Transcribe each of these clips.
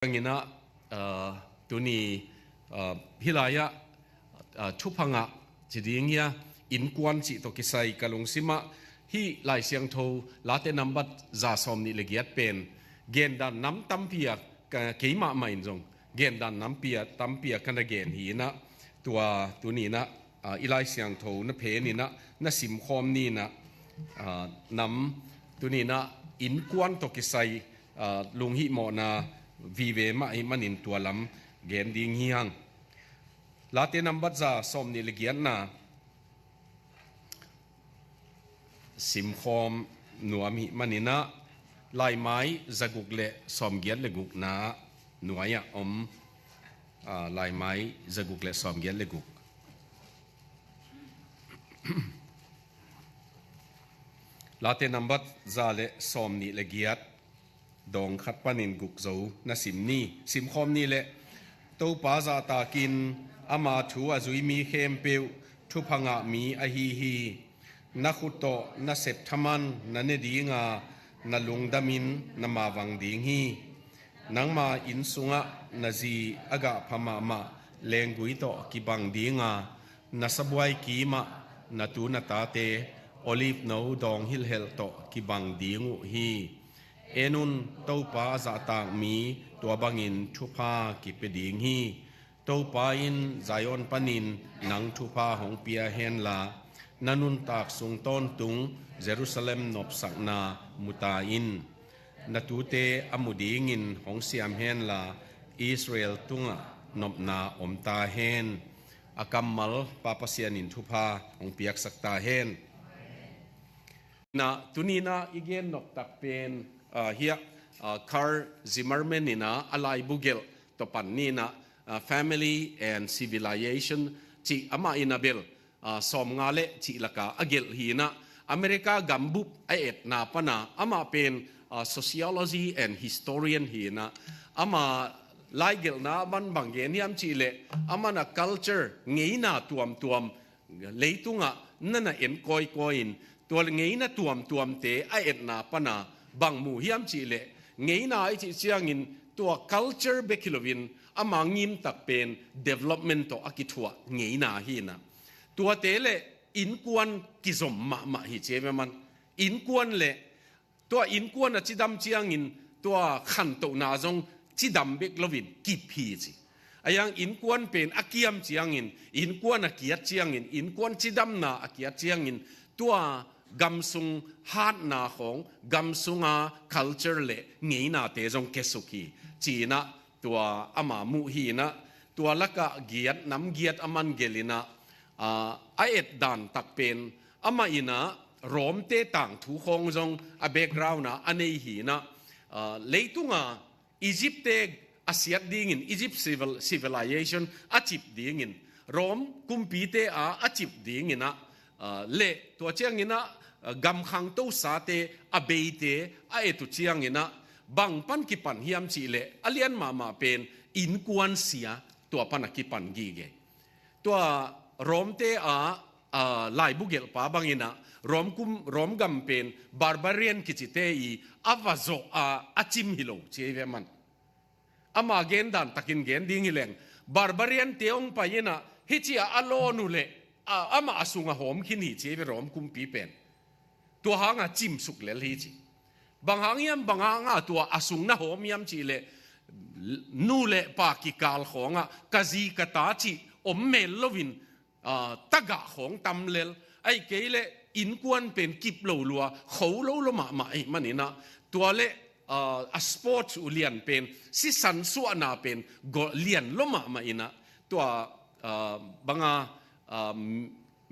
ngina tuni hilaya thupanga chidingia inkuan chi to kisai kalung sima hi lai siang tho late number za som ni legiat pen gen dan nam tampia keima main jong gen dan nampia tampia kana gen hi na tua tuni na ilai siang tho na phe ni na sim khom ni na nam tuni na inkuan to kisai lung hi mo na vì về mà ai manin tua lam gen ding hiang late number za som ni legian na sim khom nuam hi manina lai mai zaguk le som giat le guk na nuaya lai mai zaguk le som giat le guk late number za le som ni legiat dong khat panin guk zo na sim khom ni le to pa za ta kin ama thu azui mi khem peu thu phanga mi a hi na khuto na sep thaman na ne dinga na lungdamin na ma wang ding hi nangma in sunga na ji aga phama ma lengui to ki bang dinga na sabwai ki ma na tu na ta te olive no dong hil hel to ki bang dingu hi enun topa za tang mi tua bangin thupa ki peding hi topa in zion panin nang thupa hong pia hen la nanun tak sung ton tung Jerusalem nop sakna muta in natute amuding in hong siam hen la Israel tunga nop na omta hen akamal papasian in thupa hong piak sakta hen na tunina igen nop tak pen here Carl Zimmerman ina alai bugel to panina family and civilization chi ama inabel som ngale chi laka agel hina America gambup aet na pana ama pen sociology and historian hina ama laigel na ban bangeniam chi le ama na culture ngeina tuam leitunga nana en koin tual ngeina tuam te aet na pana bang mu hiam chi le ngei na ai chi chiang in tua culture bekilovin amangim tak pen development to akithua ngei na hi na tua te le in kuan kizom ma hi cheve man in kuan le tua in kuan a chidam chiang in tua khan to na jong chidam beklovin ki phi chi ayang in kuan pen akiam chiang in kuan akiat chiang in kuan chidam na akiat chiang in tua gamsung hat na khong gamsunga culture le ngei na te jong kesuki china tua ama mu hi na tua laka giat nam giat aman gelina aet dan takpen ama ina rom te tang thu khong jong a background na anei hi na leitunga Egypt te asiat ding in Egypt civilization achip ding in rom kumpi te achip ding ina le tua chiang ina gam khang to sa te abeite a etu chiang ina bang pan ki pan hiam chi le alian ma pen in kuan sia to pan ki pan gi ge to rom te lai bugel pa bang ina rom gam pen barbarian ki chi te i avazo achim hilo che ve man ama gen dan takin gen ding hileng barbarian teong pa ina hichia alonu le ama asunga hom khini che ve rom kum pi penตัวหางจิ้มสุกเลลีจีบางหางยามบางหางตัวอสุงนะหอมยามจีเลนู่เลปากิกาลของกะจีกะตาจีอมเมลลวินตะกะของตำเลลไอ้เกเลอินกวนเป็นกิบโลลัวเขาโลมาไอ้มันนี่นะตัวเลสปอร์ตอุเลียนเป็นสิสันส่วนนาเป็นก็เลียนลมาอินะตัวบาง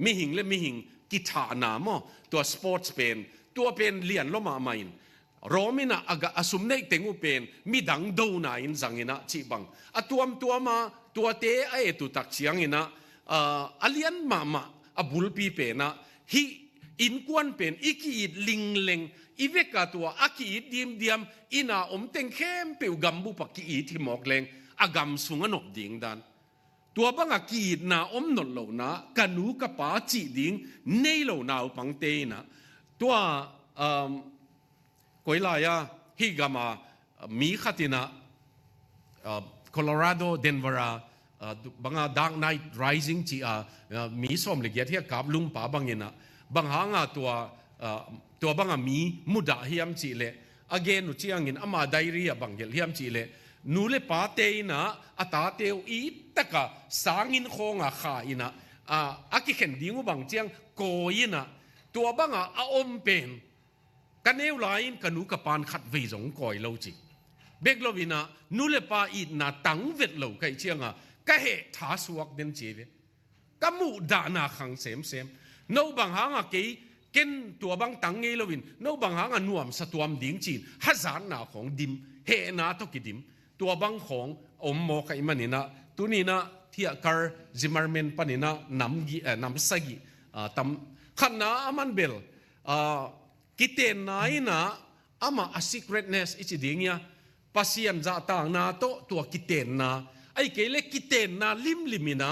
มิหิงและมิหิงกีฬาหนามตัวสปอร์ตเป็นตัวเป็นเลียนล้มมาใหม่รอมินะอากาอสุมเนกเต็งอุเป็นมีดังดูนาอินจังอินะจีบังตัวมาตัวเตะไอตุตักเชียงอินะอเลียนมาบุลปีเป็นนะฮิอินกวนเป็นอีกีดลิงเลงอีเวกาตัวอากีดดิมอินาอมเต็งเข้มเปียวกัมบุปักกีดที่หมอกเลงอากำสุงนกดิ่งดันตัวบังอากีดนาอมนนเหล่านะกันนูกป้าจีดิงเนยเหล่านาปังเตนะตัวกอยลายฮิกามามีขัตินะ โคโลราโดเดนเวอร์บางดาร์กไนท์ไรซิ่งจีมีส้มเลยเกียรติกับลุงป่าบางเงินะบางหางตัวบางมีมุดาเฮียมจีเล่again นุจียงเงินอามาไดรีบางเฮียมจีเล่นูเล่ป้าเตยนะอัตาเตวอีตะกะสางินโคงขาอินะอากิเข็นดิ้งบางเจียงโกยนะตัวบางอาอมเป็นกันเอวไลน์กันนูกับปานขัดเวจงก่อยเราจีเบกโลวินะนูเล่ป้าอีนะตั้งเวทเราใครเชียงก็เหตุท้าสวกเดินจีเวก็มูดานาขังเสมนูบางหางกี่เกินตัวบางตั้งเงยโลวินนูบางหางนวมสตวมดิ้งจีนฮัจานนาของดิมเฮนาตกิดิมตัวบางของอมโมกอิมันนี่นะตัวนี้นะที่อาการซิมารเมนปนินะนำสกิตำขันนะอามันเบลกิเตนนายนะอามาa secretnessอิจดิ้งยาภาษาจะต่างนะตัวกิเตนนะไอ้เกล็กิเตนนะลิมินะ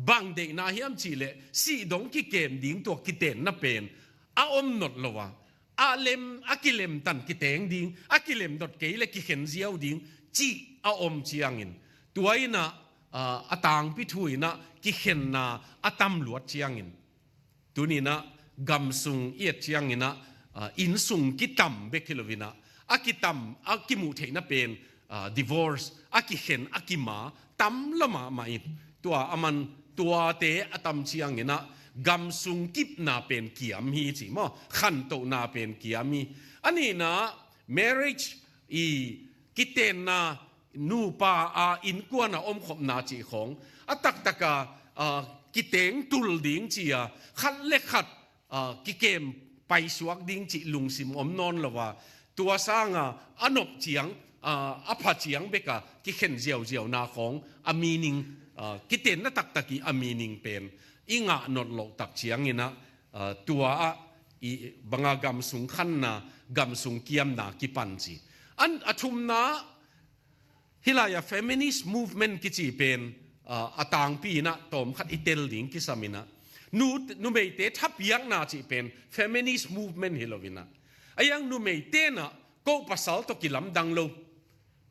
บางเด็กนะเฮียมชีเลสีดงกิเกมดิ้งตัวกิเตนนะเป็นอาอมนดละวะอาเลมอากิเลมตันกิเตงดิ้งอากิเลมดดเกล็กิเข็นเจียวดิ้งจีอาอมเชียงอินตัวอินะอาต่างพิถุยนะกิเข็นนะอาตำหลวดเชียงอินตัวนี้นะกำสุงเอียดเชียงอินะอินสุงกิตัมเบคิโลวินะอากิตัมอากิมุเทนะเป็นdivorce อากิเข็นอากิมาตัมละมาอินตัวอามันตัวเตะอาตัมเชียงอินะกำสุงกิบนาเป็นเกียมฮีจิมอขันโตนาเป็นเกียมีอันนี้นะ marriage กิเตนนานูปาอินกวนอมขบนาจีของตักตะกากิเตงตุลดิ้งจีขัดเล็กขัดกิเกมไปสวกดิ้งจีลุงสิมอมนอนละว่าตัวสร้างอนบเจียงพัดเจียงเบกะกิเข็นเจียวนาของอามีนิงกิเตนนัตักตะกีอามีนิงเป็นอิงะนดโลตักเจียงนี่นะตัวบังกำสุงขันนากำสุงเกียมนากิปันจีอันอทุมนาฮิลายา feminist movement กิจีเป็นต่างปีนะตอมขัดอิเตลดิ้งกิสามินะนูเมเตทับยังนาจีเป็น feminist movement ฮิโลวินะไอ้ยังนูเมเตนะก็ภาษาตกิลำดังโล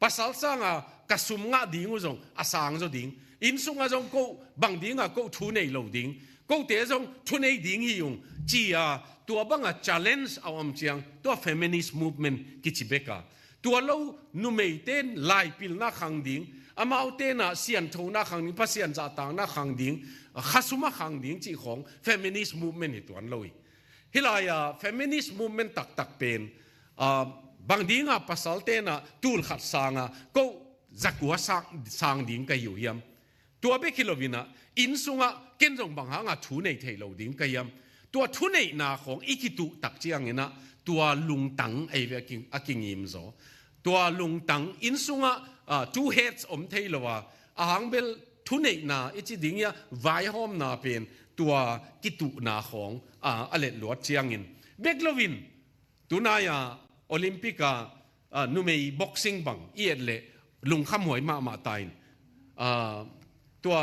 ภาษาสังกระสุมงะดิ้งอุจงอาสังโจดิ้งอินสุงอาจงก็บางดิ้งก็ทุนในโลดิ้งก็เตจงทุนในดิ้งฮิยงจีตัวบางchallenge เอาอมเชียงตัว feminist movement กิจิเบกาตัวเรานุเมเตนไล่ปิลนักขังดิ้งอามาเอาเตนะเสียนทูนักขังดิ้งภาษาจะต่างนักขังดิ้งข้าสุมาขังดิ้งจีของ feminist movement ในตัวเราฮิลาย feminist movement ตักเป็นบางดิ้งภาษาเตนะตูลขัดสางก็จักวัวสางดิ้งก็อยู่ยามตัวเบคิโลวินะอินสุงเกินจงบางหางทุนในเทโลดิ้งก็ยามตัวทุนในนาของอิกิตุตักเจียงเนะตัวลุงตังไอเวกิงยิมโซตัวลุงตังอินสุงtwo heads อมเทลว่าอาหังเบลทุนในนาอิจิดิ้งยาไวหอมนาเป็นตัวกิตุนาของอเลหลวดเจียงอินเบกโลวินตัวนายโอลิมปิกนูเมย์บ็อกซิ่งบังเอียดเล่ลุงขมวยมาตายตัว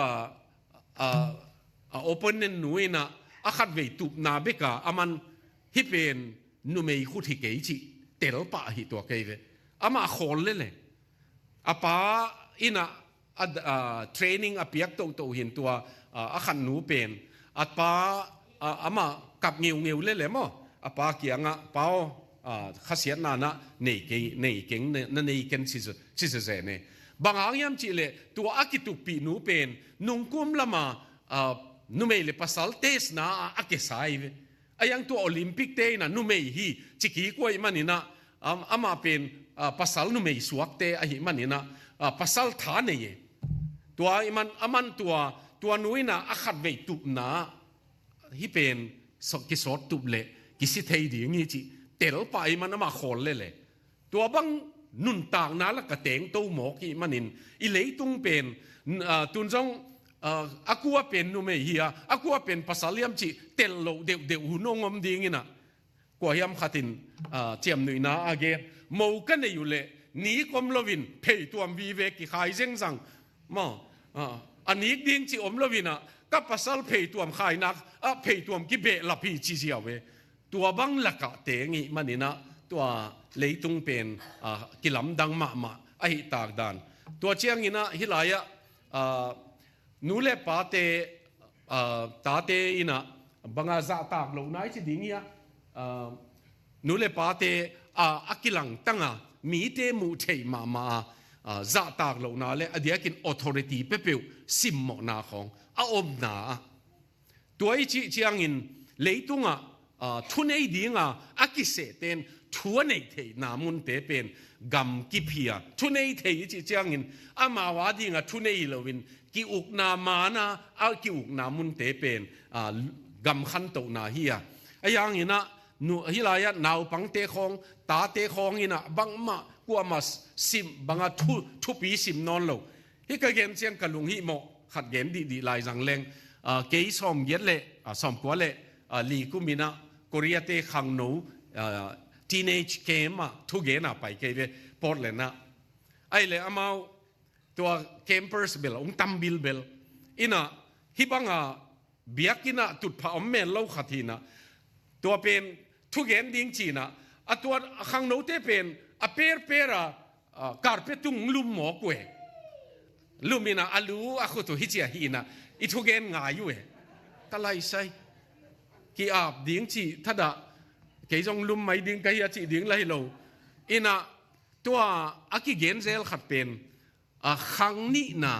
โอเปนเนนหนุ่ยนะอาคัดเวตุนาเบกาอามันฮิเป็นนูเมย์คุดฮิเกจิเตลปะฮิตัวเกยเวอามาขอลเลยอาป้าอินะเทรนนิ่งอาเปียกโตเห็นตัวอาคันหนูเป็นอาป้าอามากับเงียวเลยมั้งอาป้าเกียงเป้าข้าเสียนานะเนยเก่งนั่นเนยเก่งชิสเซเน่บางอย่างยามจีเลตัวอากิตุปีหนูเป็นนุ่งกุมละมานูเมย์เลภาษาเทสนะอาเกสายเวไอ้ยังตัวโอลิมปิกเตนะนูเมย์ฮีจิกี้กวยมันนี่นะอามาเป็นภาษานูเมย์สวกเตไอ้มันนี่นะภาษาฐานเนี่ยตัวมันอามันตัวนุ้ยนะอาขัดเวตุนะฮีเป็นกิสอดตุเล่กิสิเทียดีงี้จีเตลไปมันอามาขอลเลยตัวบังนุนต่างนั้นละกระเตงโตหมอกอีมันนินอีเล่ตุงเป็นตุนจงอากูว่าเป็นนูเมย์เฮียอากูว่าเป็นภาษาเลียมจีเตลโลเดวหูนงอมดีงี้นะกว่าเฮียมขัดินเจียมหนุ่ยนาอาเกโมกันในอยู่เลยนี้กมลวินเพย์ตัววีเวกิขายเส้นสังมาอันนี้ดิ้งจีอมลวินก็ภาษาเพย์ตัวขายนักเพย์ตัวกิเบะลับพีจีเสียเวตัวบังละกะเตงี้มันนี่นะตัวเลยตุงเป็นกิลำดังมาไอตากดาน ตัวเชียงอินะฮิลายะนูเลปาเตตาเตอินะบังอาจะตากลงนายที่ดิ้งยะนูเลปาเตอากิลังตั้งมีเตมูเทมาจะตากลงนาเลอเดียกิน authority เปเปวซิมหมอนาของอาอมนาตัวอีเชียงอินเลยตุงทุนไอดิ้งอากิเสเตนทุนไอเทนามุนเตเป็นกำกิพียทุนไอเทอีเชียงอินอามาวาดิ้งทุนไอเลวินกิอุกนามานะกิอุกนามุนเตเป็นกำขันโตนาเฮียไอยังอินะนูฮิลายะนาวปังเตคองตาเตคองอินะบังมากัวมาซิมบังทุปีซิมนอนโลฮิกะเกนเชียงกะลุงฮิโมขัดเกนดีลายจังเลงเกยสอมเย็ดเล่สอมกัวเล่ลีกุมินะโคเรียเตขังโนteenage เกมทุกเกนะไปเกยเวปอดเลยนะไอเลยอามาตัว campers เบลองตัมบิลเบลอินะฮิบังเบียกินะตุดพาอมเมนเล่าขัดทีนะตัวเป็นทุกเกนดิ้งจีนะตัวขังโนเตเป็นเปราการเปตุงลุมหมอกเวลุมินะอาลูขุตุฮิจิฮีนะอิทุเกนง่ายอยู่ตะไลใส่กี่อาบดิ้งจีถ้าดะเกยจงลุมไม่ดิ้งกะยาจีดิ้งไรโลอินะตัวอากิเกนเซลขัดเป็นขังนี่นะ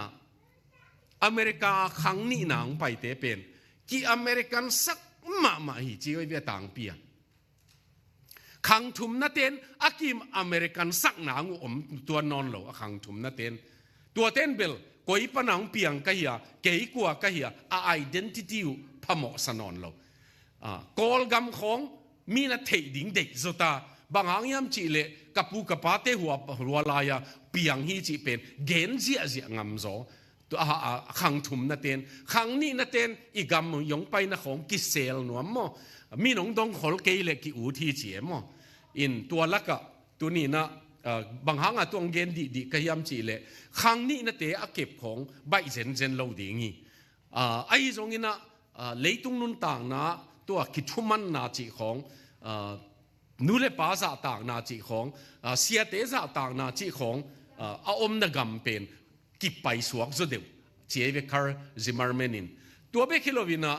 อเมริกาขังนี่นางไปเตเป็นกี่อเมริกันสักมาฮิจิไว้เวียต่างเปียขังทุมนาเตนอากิมอเมริกันสักหนางอมตัวนอนโลขังทุมนาเตนตัวเต้นเบลกอยปนังเปียงกะเฮียเกยกัวกะเฮียidentity พมอสนอนโลกอลกำของมีนาเทดิ่งเด็กจตาบางอย่างยามจีเลกับปูกับปาเตหัวลายเปียงฮีจีเป็นเกนเจียงำโซตัวขังทุมนาเตนขังนี่นาเตนอีกำยงไปนะของกิเซลหนัวมอมีน้องดงขอลเกยเลกิอูทีเจียมอินตัวละกะตัวนี้นะบางครั้งตัวเงินดีก็ยำจีเลยครั้งนี้นะเตะเก็บของใบเซนเราดีงี้ไอ้ตรงนี้นะเลยตรงนู้นต่างนะตัวคิดชุ่มันนาจีของนูเลป้าจะต่างนาจีของเสียเตจะต่างนาจีของอาอมนะกำเป็นกิบไปสวกสุดเดียวเจียเวคาร์ซิมารเมนินตัวเบคิโลวินะ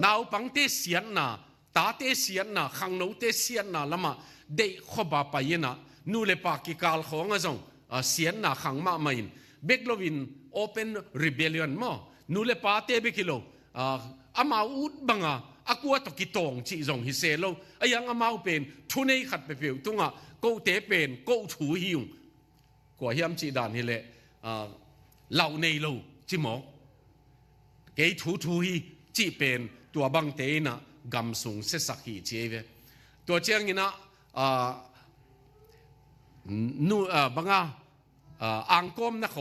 นาวปังเตเสียนนะตาเตเสียนนะขังโนเตเสียนนะละมาเด็กขบไปนะนูเลปากิกาลของอ่ะจงเสียนนะขังมาไม่อินเบกโลวินโอเปนรีเบลียนมั้งนูเลปาเตเบกิโลอามาอุดบังอากัวตกิตงจีจงฮิเซโลอายังอามาเป็นทุนให้ขัดไปเปล่าตุงกูเตเป็นกูถูหิวกว่าเฮียมจีดานฮิเลเหล่าในโลจิหมอเกยถูฮิจีเป็นตัวบังเตนะกำสุงเสสักฮีเจเวตัวเจียงนี่นะนูบังอ่างก้มนักข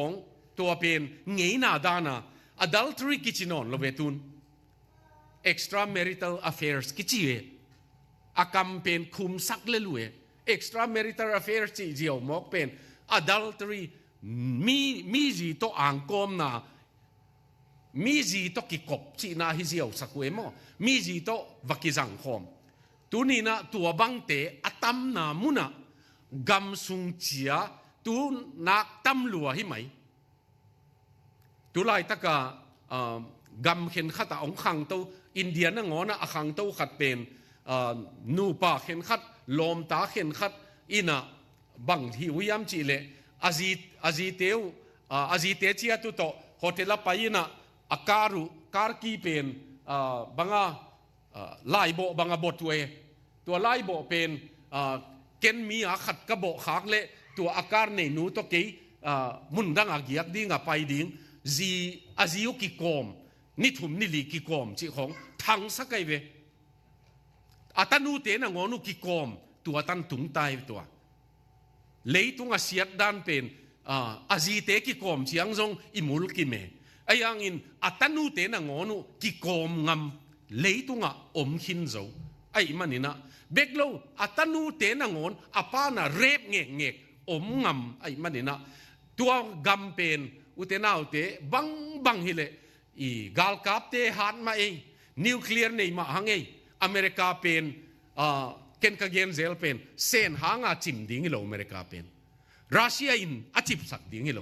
องตัวเป็นเงยนาดานะ adultery กิจนอนโลเวตุน extramarital affairs กิจิเวอากรรมเป็นคุมสักเลลุเอ extramarital affairs จีเจียวมอกเป็น adultery มีจีโตอ่างก้มนะมีจีโตกิกบจีนาฮิเจียวสักเวมอมีจีโตวักิจังคอมตัวนี้นะตัวบังเตอตัมนามุนะกำสุงเจียตัวนักตัมลัวให้ไหมตัวไล่ตะกากำเข็นขัดองขังตัวอินเดียนะงอนะขังตัวขัดเป็นนูปาเข็นขัดลมตาเข็นขัดอินะบังที่วิยามจีเลอาจีเจียตุโตโฮเทลไปนะอาการกีเป็นบังไล่โบบางบทตัวไล่โบเป็นเกณฑ์มีอาขัดกระโบขากเละตัวอาการในนูตัวกี้มุนดังอาเกียกดิ้งไปดิ้งจีอาจิโอกิโกมนิทุมนิลีกิโกมจีของทั้งสักไอเวอาตันูเตนะงอนุกิโกมตัวตันตุงตายตัวเลยตุงอาเสียดด้านเป็นอาจีเตกิโกมเชียงจงอิมุลกิเมไอยังอินอาตันูเตนะงอนุกิโกมงำเลยตุงอาอมหินโจไอ้มันนี่นะเบกโลอัตนูเตนังอนอปานะเรบเงกอมงำไอ้มันนี่นะตัวกำเป็นอุเตนาอุเตบังฮิเลอีกาลกาบเตหันมาเองนิวเคลียร์ในมาหังเองอเมริกาเป็นเกนกาเกนเซลเป็นเซนหางาจิมดิ้งโลอเมริกาเป็น รัสเซียอินอาจิบสักดิ้งเอโล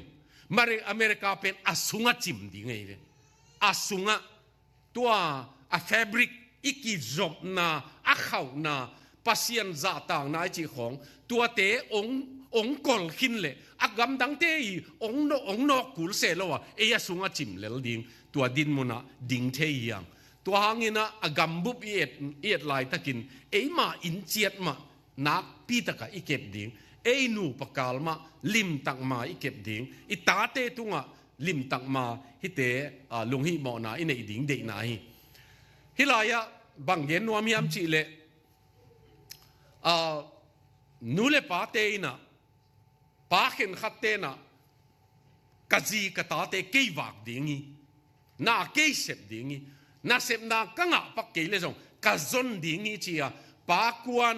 มาเรอเมริกาเป็นอาสุงะจิมดิ้งเอเวอาสุงะตัวอาแฟบริกอีกิจบนาอาเขานาปัสยันจ่าต่างนายจีของตัวเตองกอลขินเลยอากำดังเตยองนอกกุลเสลวะเอียสุงะจิมเลลดิ้งตัวดินมุนะดิ้งเทียงตัวหางินะอากำบุบเอียดลายตะกินมาอินเจียดมานักปีตะกะอีเก็บดิ้งนูปกาลมาลิมตักมาอีเก็บดิ้งอีตาเตตุงะลิมตักมาฮิเตลุงฮิมอนาอินเอดิ้งเดนาฮิลายะบางเย็นวามีอัมจิเลนูเลปาเตนะปาเข็นขัดเตนะกะจีกะตาเตเกยวักดิ้งนาเกยเสพดิ้งนาเสพนากังะปักเกยเลจงกะจนดิ้งจีอะปากวา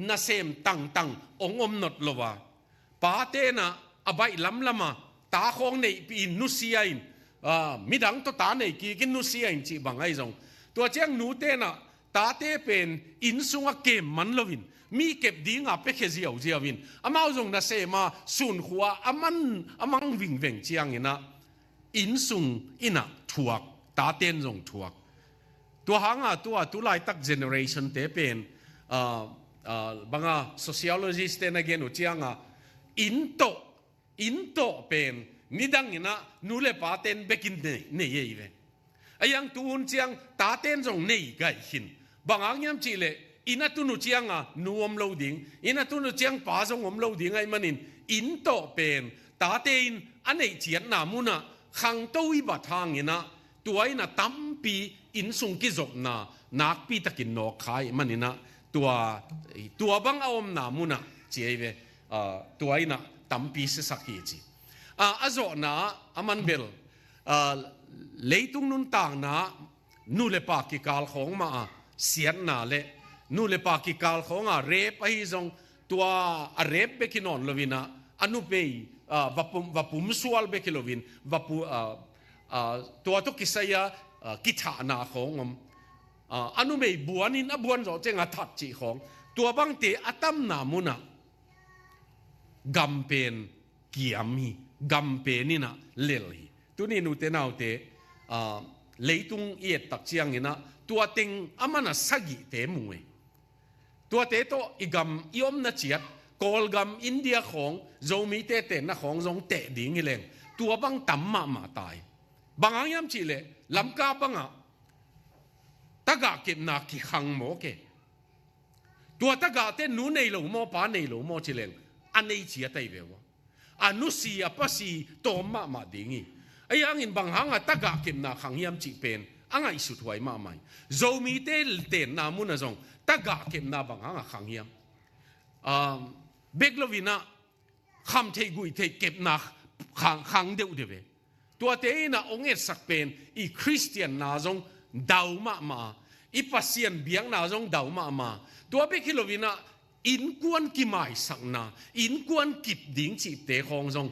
นาเซมตังองอมนดลวะปาเตนะอบายลำมาตาของในปีนุเซียอินมิดังตัวตาในกินนุเซียอินจีบางไอจงตัวเจ้าหนูเตนะตาเตเป็นอินสุงเกมมันลวินมีเก็บดิ้งเป็กเจียววินอามาจงนาเซมาสุนหัวอามังวิ่งเวงเจียงอินะอินสุงอินะถวกตาเต้นจงถวกตัวหางตัวตุลายตักเจเนอเรชันเตเป็นบางsociologist เนเกนุเจียงอินโตเป็นนิดังอินะนูเลปาเต้นเบกินเนยเวไอยังตูนเจียงตาเต้นจงเนยไกหินบางอย่างยามจีเลอินะตุนุเจียงนูอมโลดิงอินะตุนุเจียงป้าจงอมโลดิงไอมันอินโตเป็นตาเต้นอันไหนเจียนนามุนะขังตัวอิบัตทางอินะตัวอินะตั้มปีอินสุงกิจบนานักปีตะกินนอกขายมันอินะตัวบังเอาอมนามุนะเจียเวตัวอินะตั้มปีเสสักจีอาโจนาอามันเบลเลยตุงนุนต่างนะนูเลปากิกาลของมาเสียนนาเลนูเลปากิกาลของเรปไอจงตัวเรปเบกินอนลวินะอนุเปย์วับปุ่มสวลเบกิลวินวับตัวตุกิสยากิจานาของอนุเปย์บัวนินบัวจอเจงอัฐจีของตัวบางเตอตัมนามุนะกัมเป็นกิอามีกัมเป็นนี่นะเลลีตัวนี้นูเตนเอาเตเลยตุงเอียดตักเชียงนะตัวเต็งอามันสักิเตมวยตัวเตโตอีกัมยอมนัดเชียดกอลกัมอินเดียของโจมีเตเตนะของจงเตดิ่งเลงตัวบังตัมมาตายบางอย่างจีเลลำกาบังตะกะเก็บนาคิขังโมเกตัวตะกะเตนูในหลงโมป้าในหลงโมจีเลงอันนี้เชียไตเววอนุสีอปัสีโตมาดิ่งไอ้ยังอินบางหางตะกะเก็บนาขังยามจีเป็นอังไงสุดหวยมาใหม่โจมีเตเตนามุนจงตะกะเก็บนาบางหางขังยามเบกลวินะคำเทกุยเทเก็บนาขังเดียวเดียวตัวเตนะองเอสักเป็นอีคริสเตียนนาจงดาวมาอีปัสยันเบียงนาจงดาวมาตัวเบกิลวินะอินกวนกิไม่สักนาอินกวนกิบดิ่งจีเตของจง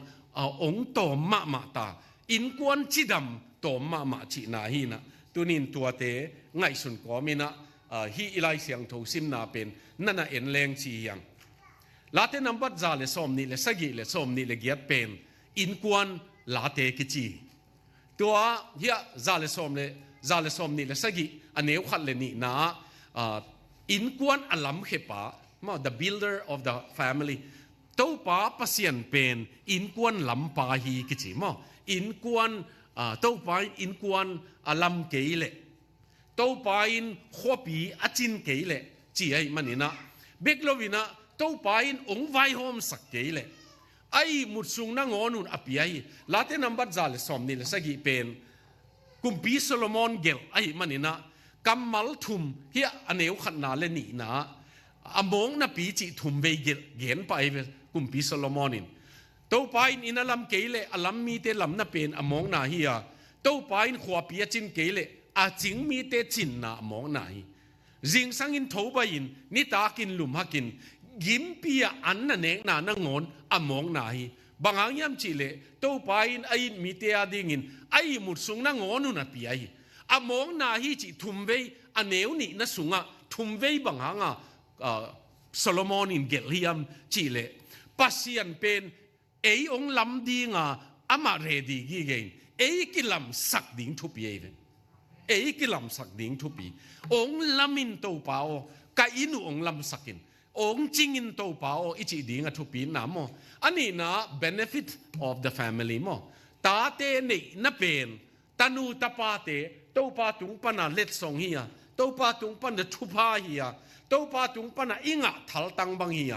องโตมาตาอินกวนจีดำโตมาจีนาฮีนะตัวนี้ตัวเตไงสุนก็มีนะฮีอิไลเสียงทูซิมนาเป็นนั่นน่ะเอ็นแรงจียังลาเตนัมบัดซาเลสอมนี่เลสกิเลสอมนี่เลเกียเป็นอินกวนลาเตกิจีตัวเฮียซาเลสอมนี่เลสกิอันเนวขัดเลนี่นะอินกวนอัลลัมเขปะมา the builder of the family ตัวป้าปัสยันเป็นอินกวนลำปาฮีกิจิมาอินกวนตัวป้าอินกวนอัลลัมเกยเลตัวป้าอินข้อปีอาจินเกยเลจีไอมันนี่นะเบกโลวินะตัวป้าอินองไวโฮมสักเกยเลไอมุดซุงนั่งอนุนอภิไอลาเตนัมบัดซาเลสอมนี่เลสกิเป็นกุมปีโซโลมอนเกลไอมันนี่นะกัมมัลทุมเฮียอันเนวขันนาเลนี่นะอมงนะปีจิทุมเวเกนไปกุมปีโซโลมอนินตัวไปอินอลัมเกยเลอลัมมีเตลัมนะเป็นอมงนาฮียตัวไปอินขวาปีจินเกยเลอาจิงมีเตจินนะอมงนาฮีจิงสังอินทบอินนิตากินลุมฮักินยิมปีอันนั่นเองนะงอนอมงนาฮีบางอย่างจีเลตัวไปอินไอมีเตอดิ่งินไอมุดสุงนะงอนุนะปีไออมงนาฮีจิทุมเวอันเนวนี่นะสุงะทุมเวบางหางโซโลมอนินเกลียมจีเลปัสยันเป็น องลำดีงาอามาเรดีกี่เกนกิลำสักดิ่งทุบเย่กิลำสักดิ่งทุบปีองลำมินโตเปล่ากะอินุองลำสักินองจริงอินโตเปล่าอิจิดิ่งทุบปีน้ำโมอันนี้นะ benefit of the family โมตาเตนี่นับเป็นตานูตาปาเตโตปาตุงปนาเล็ดสองเฮียโตปาตุงปนาทุพาเฮียโตปาตุงปนาอิงะทัลตังบังเฮีย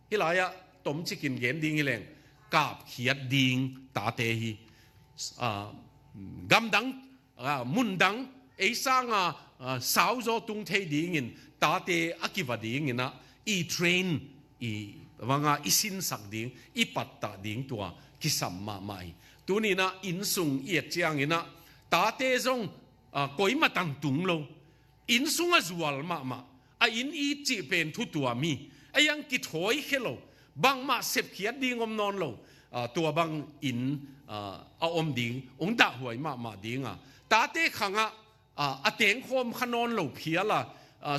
ฮิลายะต้มชิกินเย็นดิ่งฮิเลงกาบเขียดดิ่งตาเตฮีกำดังมุนดังสร้างสาวโจตุงเทดิ่งตาเตอกิวดิ่งนะเทรนว่างสินสักดิ่งปัตตาดิ่งตัวกิสัมมาไม่ตัวนี้นะอินซุงเอียดเจียงนะตาเตจงก้อยมาตั้งตุงโลอินซุงจวลมาอินจีเป็นทุตัวมียังกิถอยเขโลบางมาเสพเขียดดิ่งอมนอนโลตัวบางอินเอาอมดิ่งองตาหวยมาดิ่งตาเตขังเตียงโคมขนอนโลเพียละ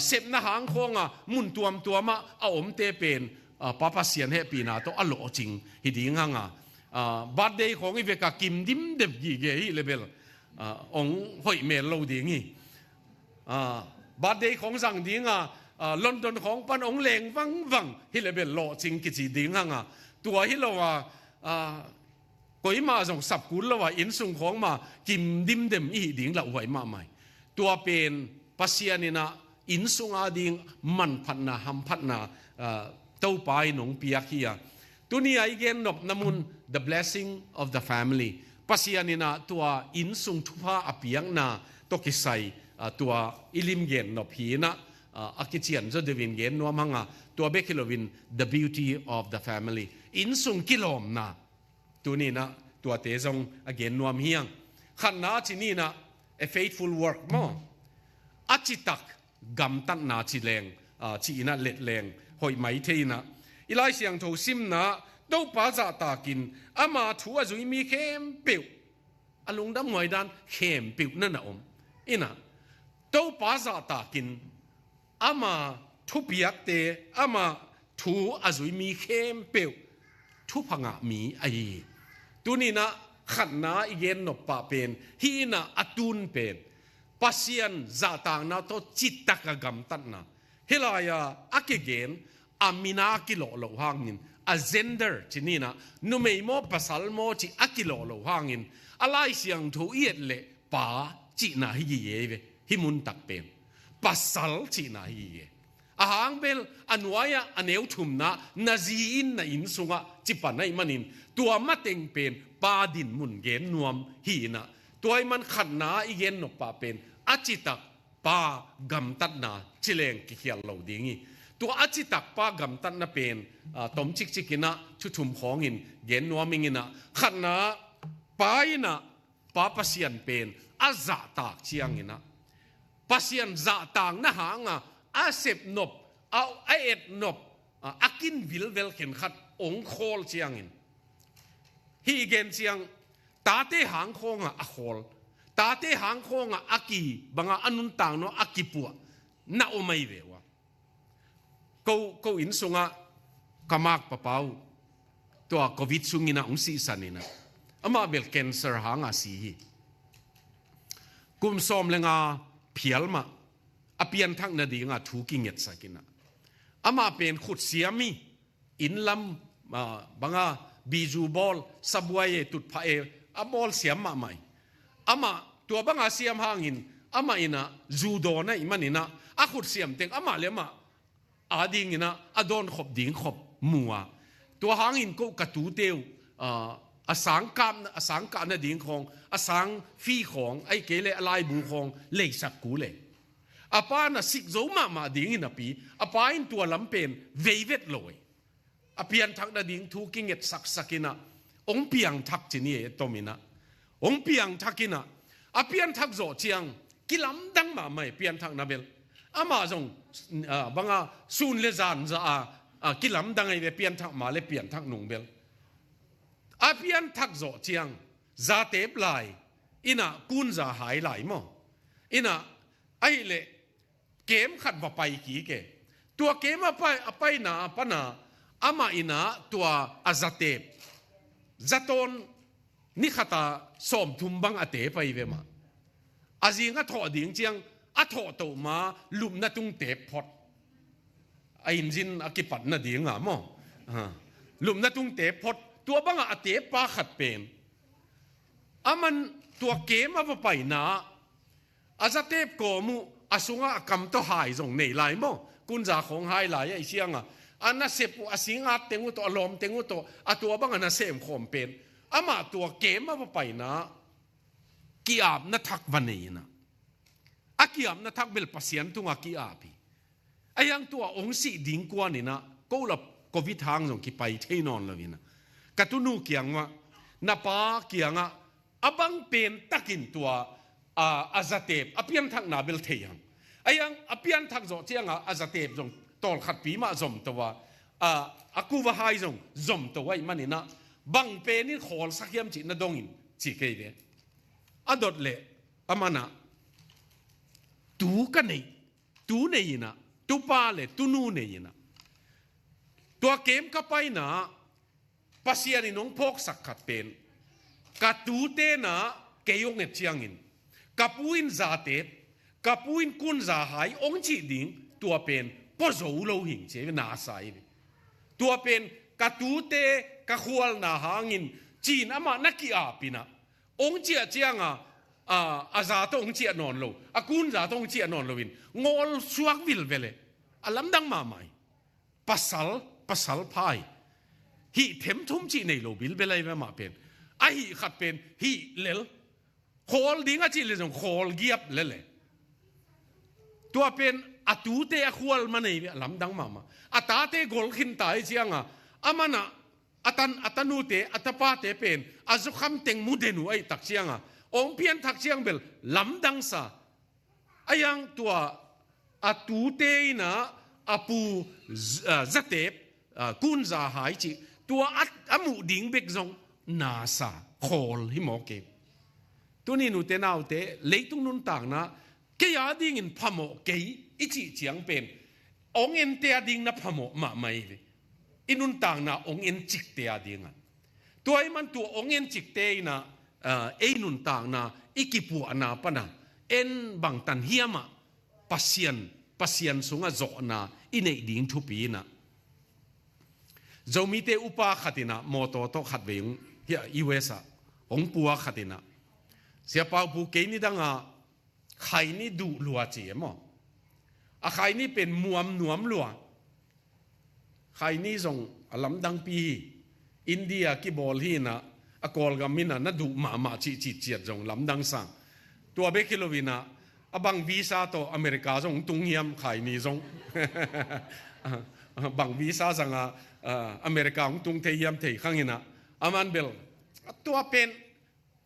เสพนาหางโคงมุนตัวมาเอาอมเตเป็นป้าป้าเสียนให้ปีนาตัวอโลจริงฮิดิ่งบัดเดย์ของอีเวกากิมดิมเด็บยี่เกยเลเบลองหอยเมลโลดิ่งบัดเดย์ของสังดิ่งลอนดอนของปันองเลงวังฮิเลเบลโลจริงกิจดิ่งตัวฮิโลว่าก็อีมาส่งสับกุลแล้วว่าอินสุงของมากิมดิมเด็มอีดิ่งละหวยมาใหม่ตัวเป็นปัสยานินะอินสุงอาดิ่งมันพันนาหัมพันนาเต้าไปหนงเปียขี้ตัวนี้ไอเกนนบนามุน the blessing of the family ปัสยานินะตัวอินสุงทุพาอภิยังนาตัวกิไซตัวอิลิมเกนนบพีนะอากิเจียนจะเดวินเกนนัวมังตัวเบคิโลวิน the beauty of the family อินสุงกิโลมนาตัวนี้นะตัวเตจงอเกนนัวมเฮียงขันนาที่นี่นะ a faithful work มั้งอาจิตักกำตันนาจิแรงจีน่ะเล็ดแรงหอยไหมเทนะอีไลเสียงโทซิมนะดูป้าจะตากินอามาถัวจุยมีเข้มปิวอลุงดำหวยดันเข้มปิวนั่นนะอินะดูป้าจะตากินอามาทุบยักเตอามาถัวจุยมีเข้มปิวทุพังมีไอตัวนี้นะขันนาอีเกนนบปะเป็นฮีนะอัตุนเป็นปัสยันจะต่างนะตัวจิตตะกำตันนะเฮลายาอักเกนอามินากิโลโลหางินอาเซนเดอร์ที่นี่นะนุเมยโมปัสสัลโมที่อักิโลโลหางินอะไรเสียงถูเอียดเละป่าจีน่าฮิเย่เวฮิมุนตักเป็นปัสสัลจีน่าฮิเย่อาหางเบลอันวายอันเอวทุมนะนาจีอินนะอินสุงะจิปันในมันินตัวมาเต็งเป็นปาดินมุนเกนนวมฮีนะตัวมันขันนาอีเกนนปาเป็นอาจิตักปากำตัดนาจิเลงกิเขียลเหล่าดีงี้ตัวอาจิตักปากำตัดนาเป็นต้มชิกนะชุทุมของอินเกนนวมิงินะขันนาปายนะปาปัสยันเป็นอาจาตากเชียงอินะปัสยันจาตางนะหางอาเสพนบเอาไอเอ็ดนบอากินวิลเวลเข็นขัดองโคลเชียงอินฮีเกนเชียงตาเตหางโคงอาโคลตาเตหางโคงอากีบังอนุนต่างโนอากิปัวน่าอไม่เววะกูอินสุงะกามากปะเปาตัวโควิดสุงินะองซีสันินะอามาเบลแคนเซอร์หางอาสีกุมซอมเลงาเพียลมาอเปียนทักนาดีงาถูกิงเงตสักินะอามาเป็นขุดเสียมีอินลำบังบีจูบอลสับวยตุดพาอาบอลเสียมมาใหม่อามาตัวบังอาเสียมหางินอามาอินะจูโดนะอิมันอินะอาขุดเสียมเต็งอามาเลมาอาดิงอินะอาโดนขบดิงขบมัวตัวหางินก็กระตูเตียวอาสังการนะดิงของอาสังฟีของไอเกเลอะไรบูของเลสักกูเลอาปานะสิกโจมาดิงอินะปีอาปาอินตัวลำเป็นเวเวตลอยอเปียนทักนาดิงทูกิงเอ็ดสักกินะองเปียงทักจีนี่ตมินะองเปียงทักกินะอเปียนทักโจเชียงกิลำดังมาไม่เปียนทักนาเบลอามาจงบังซูนเลจานจะกิลำดังไอเปียนทักมาเลเปียนทักนุงเบลอเปียนทักโจเชียงซาเตปไลอินะกุนจะหายไหลมั้งอินะไอเล่เกมขัดว่าไปกี่เกตัวเกมไปนาปนาอามาอินะตัวอาซาเตป zaton ni khata som thum bang ate pai ve ma azinga tho ding chiang a tho to ma lum na tung te phot a injin akipat na ding a mo lum na tung te phot tua banga ate pa khat pen aman tua kem ava pai na azate ko mu asunga akam to hai zong nei lai mo kunja khong hai lai ai sianga anna sepu asinga tengu to alom tengu to atua banga na sem khom pen ama tua kem ava pai na kiam na thak vanei na akiam na thak bel pasian tunga ki api ayang tua ong si ding kwa ni na ko la covid hang jong ki pai theinon lovina katunu kiangwa na pa kianga abang pen takin tua azatep apian thak na bel theiang ayang apian thak zo chianga azatep jong tol khat pi ma zom towa akuwa hai jong zom towai manina bang pe ni khol sakyam chi na dongin chi ke ve adot le amana tu ka nei tu nei na tu pa le tu nu nei na tua kem ka pai na pasiani nong phok sak khat pen ka tu te na keyong et chiangin kapuin za te kapuin kun za hai ong chi ding tua pen po zo lo hing che na sai tua pen ka tu te ka khwal na hangin chin ama naki apina ong chia chianga aza to ong chia non lo akun za to ong chia non lovin ngol suak vil vele alam dang ma mai pasal phai hi them thum chi nei lo bil belai ve ma pen a hi khat pen hi lel khol ding a chi le jong khol giap lele tua pen atu te a khwal ma nei lam dang ma ata te gol khin tai chianga amana atanu te atapa te pen azu kham teng mudenu ai tak chianga ong pian thak chiang bel lam dang sa ayang tua atu te na apu zatep kun za hai chi tua amu ding bek zong na sa khol hi mo ke tuni nu te nau te leitung nun tang na ke ya ding in phamo ke ichi chiang pen ong en te ding na phamo ma mai ve inun tang na ong en chik te ding tua i man tua ong en chik te na nun tang na ikipu ana pana en bang tan hiama pasian sunga zo na inei ding thu pi na zomi te upa khatina moto to khat veung hi USA ong puwa khatina sia pau pu ke ni danga khai ni du lua chi mo a khai ni pen muam nuam lua khai ni zong alam dang pi India ki bol hi na akol gamina na du ma chi chiat jong lam dang sang tua be kilovina abang visa to America jong tung hiam khai ni jong bang visa zanga America ong tung te hiam te khangina aman bel tua pen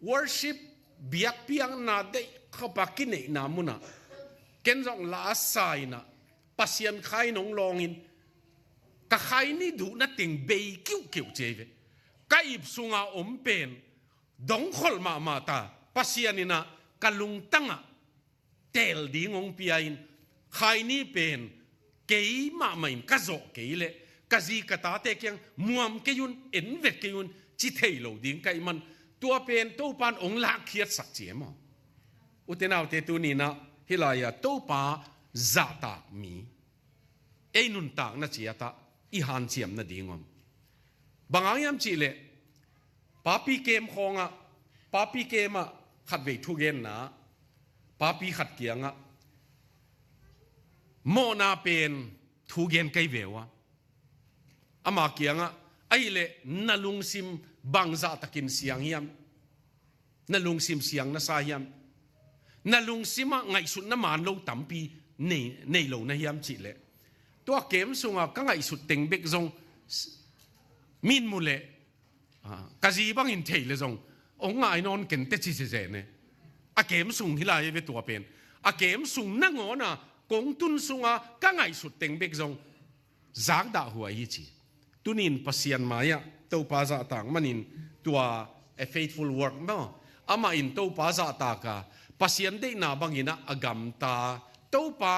worship biak piang na de khapakine na muna ken jong la sai na pasien khai nong longin ka khai ni du na ting be kiu cheve ka ip sunga om pen dong khol ma ta pasianina kalung tanga tel ding ong piain khai ni pen kei ma main ka zo keile kazi kata te kyang muam ke yun en vet ke yun chi thailo ding kai man tua pen to pan ong la khiat sak che mo utenaw te tu ni na hilaya to pa zata mi einun tak na chiata i han chiam na dingom bangayam chi le papi kem khonga papi kema khat ve thu gen na papi khat kianga mo na pen thu gen kai vewa ama kianga ai le nalung sim bangza takin siang hiam nalung sim siang na sa hiam nalung sima ngai sut na man lo tampi nei lo na hiam chi le tua kem sunga ka ngai sut teng bek zong min mule kazi bang in thei le zong ong ngai non ken te chi se ne a kem sung hilai ve tua pen a kem sung na ngona kong tun sunga ka ngai sut teng bek zong zak da huai hi chi tunin pasian maya to pa za tang manin tua a faithful work no ama in to pa za ta ka pasian de na bangina agam ta to pa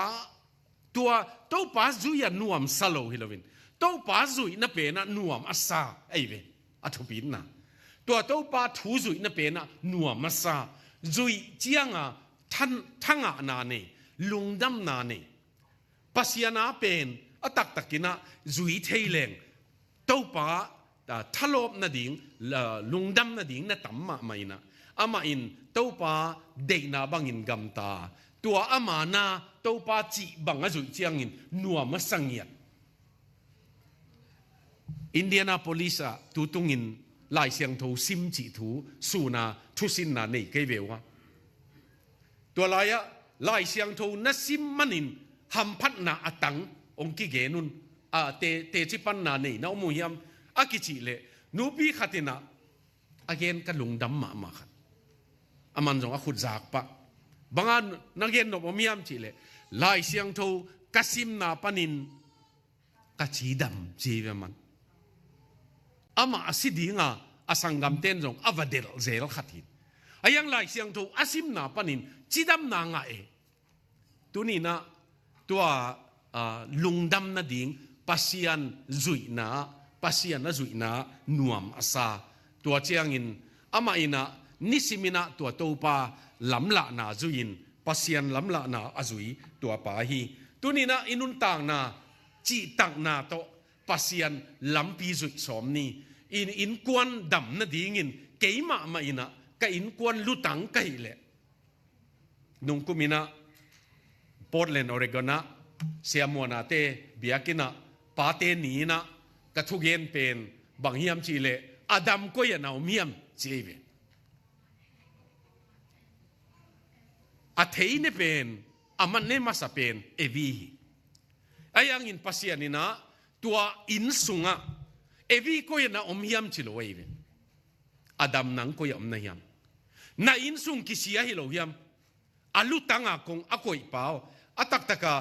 tua to pa zuya nuam salo hilowin to pa zui na pe na nuam asa ai ve athupin na ตัวเต้าปาถูจุยนั่นเป็นน่ะหนัวมาซาจุยเจียงอ่ะท่านทั้งอ่ะนานี่ลุงดำนานี่ปัสยานาเป็นตักกินะจุยเทเลงเต้าปาทะลบนาดิ่งลุงดำนาดิ่งน่ะตั้มมาไม่นะอามาอินเต้าปาเด็กนาบังอินกำตาตัวอามานาเต้าปาจีบังอาจุยเจียงอินหนัวมาสังเงียอินเดียนาโพลิสอะตูตุงินลายเสียงทูซิมจิทูสูนาทุสินนาเนกเววะตัวลายเสียงทูนัซิมมันินหัมพัดนาอัตังองกิเกนุนเตจิปันนาเนนาอมุยามอากิจิเลนูบีขัดนะอาเกนกันลุงดำมาขัดอามันจงอาขุดจากปะบางอันนักเรียนนบอมียามจิเลลายเสียงทูกัซิมนาปนินกัจีดำจีเวมันอามาสิดีงาอาสังกัมเต้นจงอวเดลเซลขัดหินอายังลายเสียงทูอาซิมนาปนินจีดำนางเอตัวนี้นะตัวลุงดำนาดิ่งปัสยันจุยนาปัสยันจุยนานวมอาซาตัวเจียงอินอามาอินะนิสิมินะตัวโตปาลำละนาจุยินปัสยันลำละนาอาจุยตัวปาฮีตัวนี้นะอินุนต่างนาจีตังนาโตปัสยันลำปีจุยสมนี้อินกวนดำนาดิ่งอินเกี่ยมาอินะก็อินกวนลุตังไกเลนุงกุมินะโปร์ตแลนด์ออริกอนนะเซียมัวนาเตเบียกินะปาเตนีนะกระทุกเย็นเป็นบางเฮียมจีเลอดัมก็ยังเอาเมียมจีเวอาเทยเนี่ยเป็นอามันเนี่ยมาสเป็นเอวีไอ้ยังอินปัสยานี่นะตัวอินสุงะเอวีก็ยังเอาเมียมจีโลเอวีอดัมนังก็ยังไม่ยามน่าอินสุงกิเสียฮิโลยามอาลุตังอากงอากอยเปล่าอาตักตะกา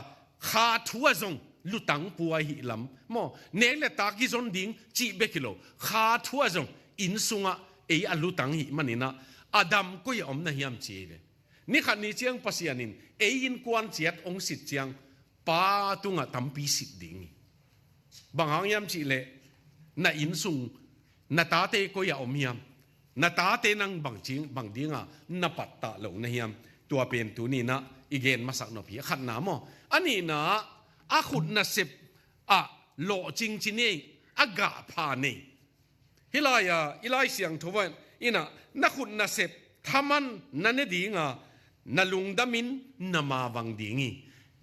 ขาทัวจงลุตังปัวหิลำมอเนเลตากิจนดิ่งจีเบกิโลขาทัวจงอินสุงะเออาลุตังหิมันนี่นะอดัมก็ยังไม่ยามจีเวนี่ขันนี้เจียงปัสยานินเอยินกวนเจียดองสิทธิ์เจียงป้าตุงะตั้มปีสิทธิ์ดิ่งบางหางยามจีเลน่าอินสุงน่าตาเตก็ยังไม่ยามน่าตาเตนังบางจิงบางดิ่งอ่ะน่าปัตตาหลงนะยามตัวเป็นตัวนี้นะอีเกนมาสักหน่อยพี่ขัดน้ำอ๋ออันนี้นะอาขุดน่ะเสพโลจริงจริงนี่อากาพานี่ฮิลายเสียงทวันอีน่ะนักขุดน่ะเสพทำมันนั่นเนี่ยดีงานั่ลุงดามินน่ะมาวังดีงี้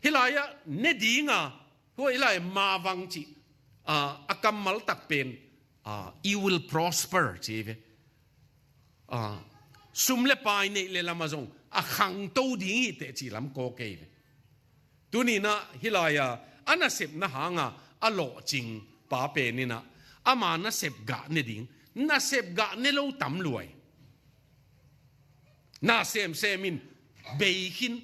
ฮิลายเนี่ยดีงาหัวฮิลายมาวังจีอากำมัลตักเป็นyou will prosper จีเวซุ่มเล่ไปเนี่ยเลลามาจงขังตู้ดีเตจิลำโกเกยตัวนี้นะฮิลายอันนั้นเสพนะหางอโลจริงป้าเป็นนี่นะอามานะเสพกะเนี่ยดิ่งนะเสพกะเนี่ยเราต่ำรวยนะเซมินเบย์หิน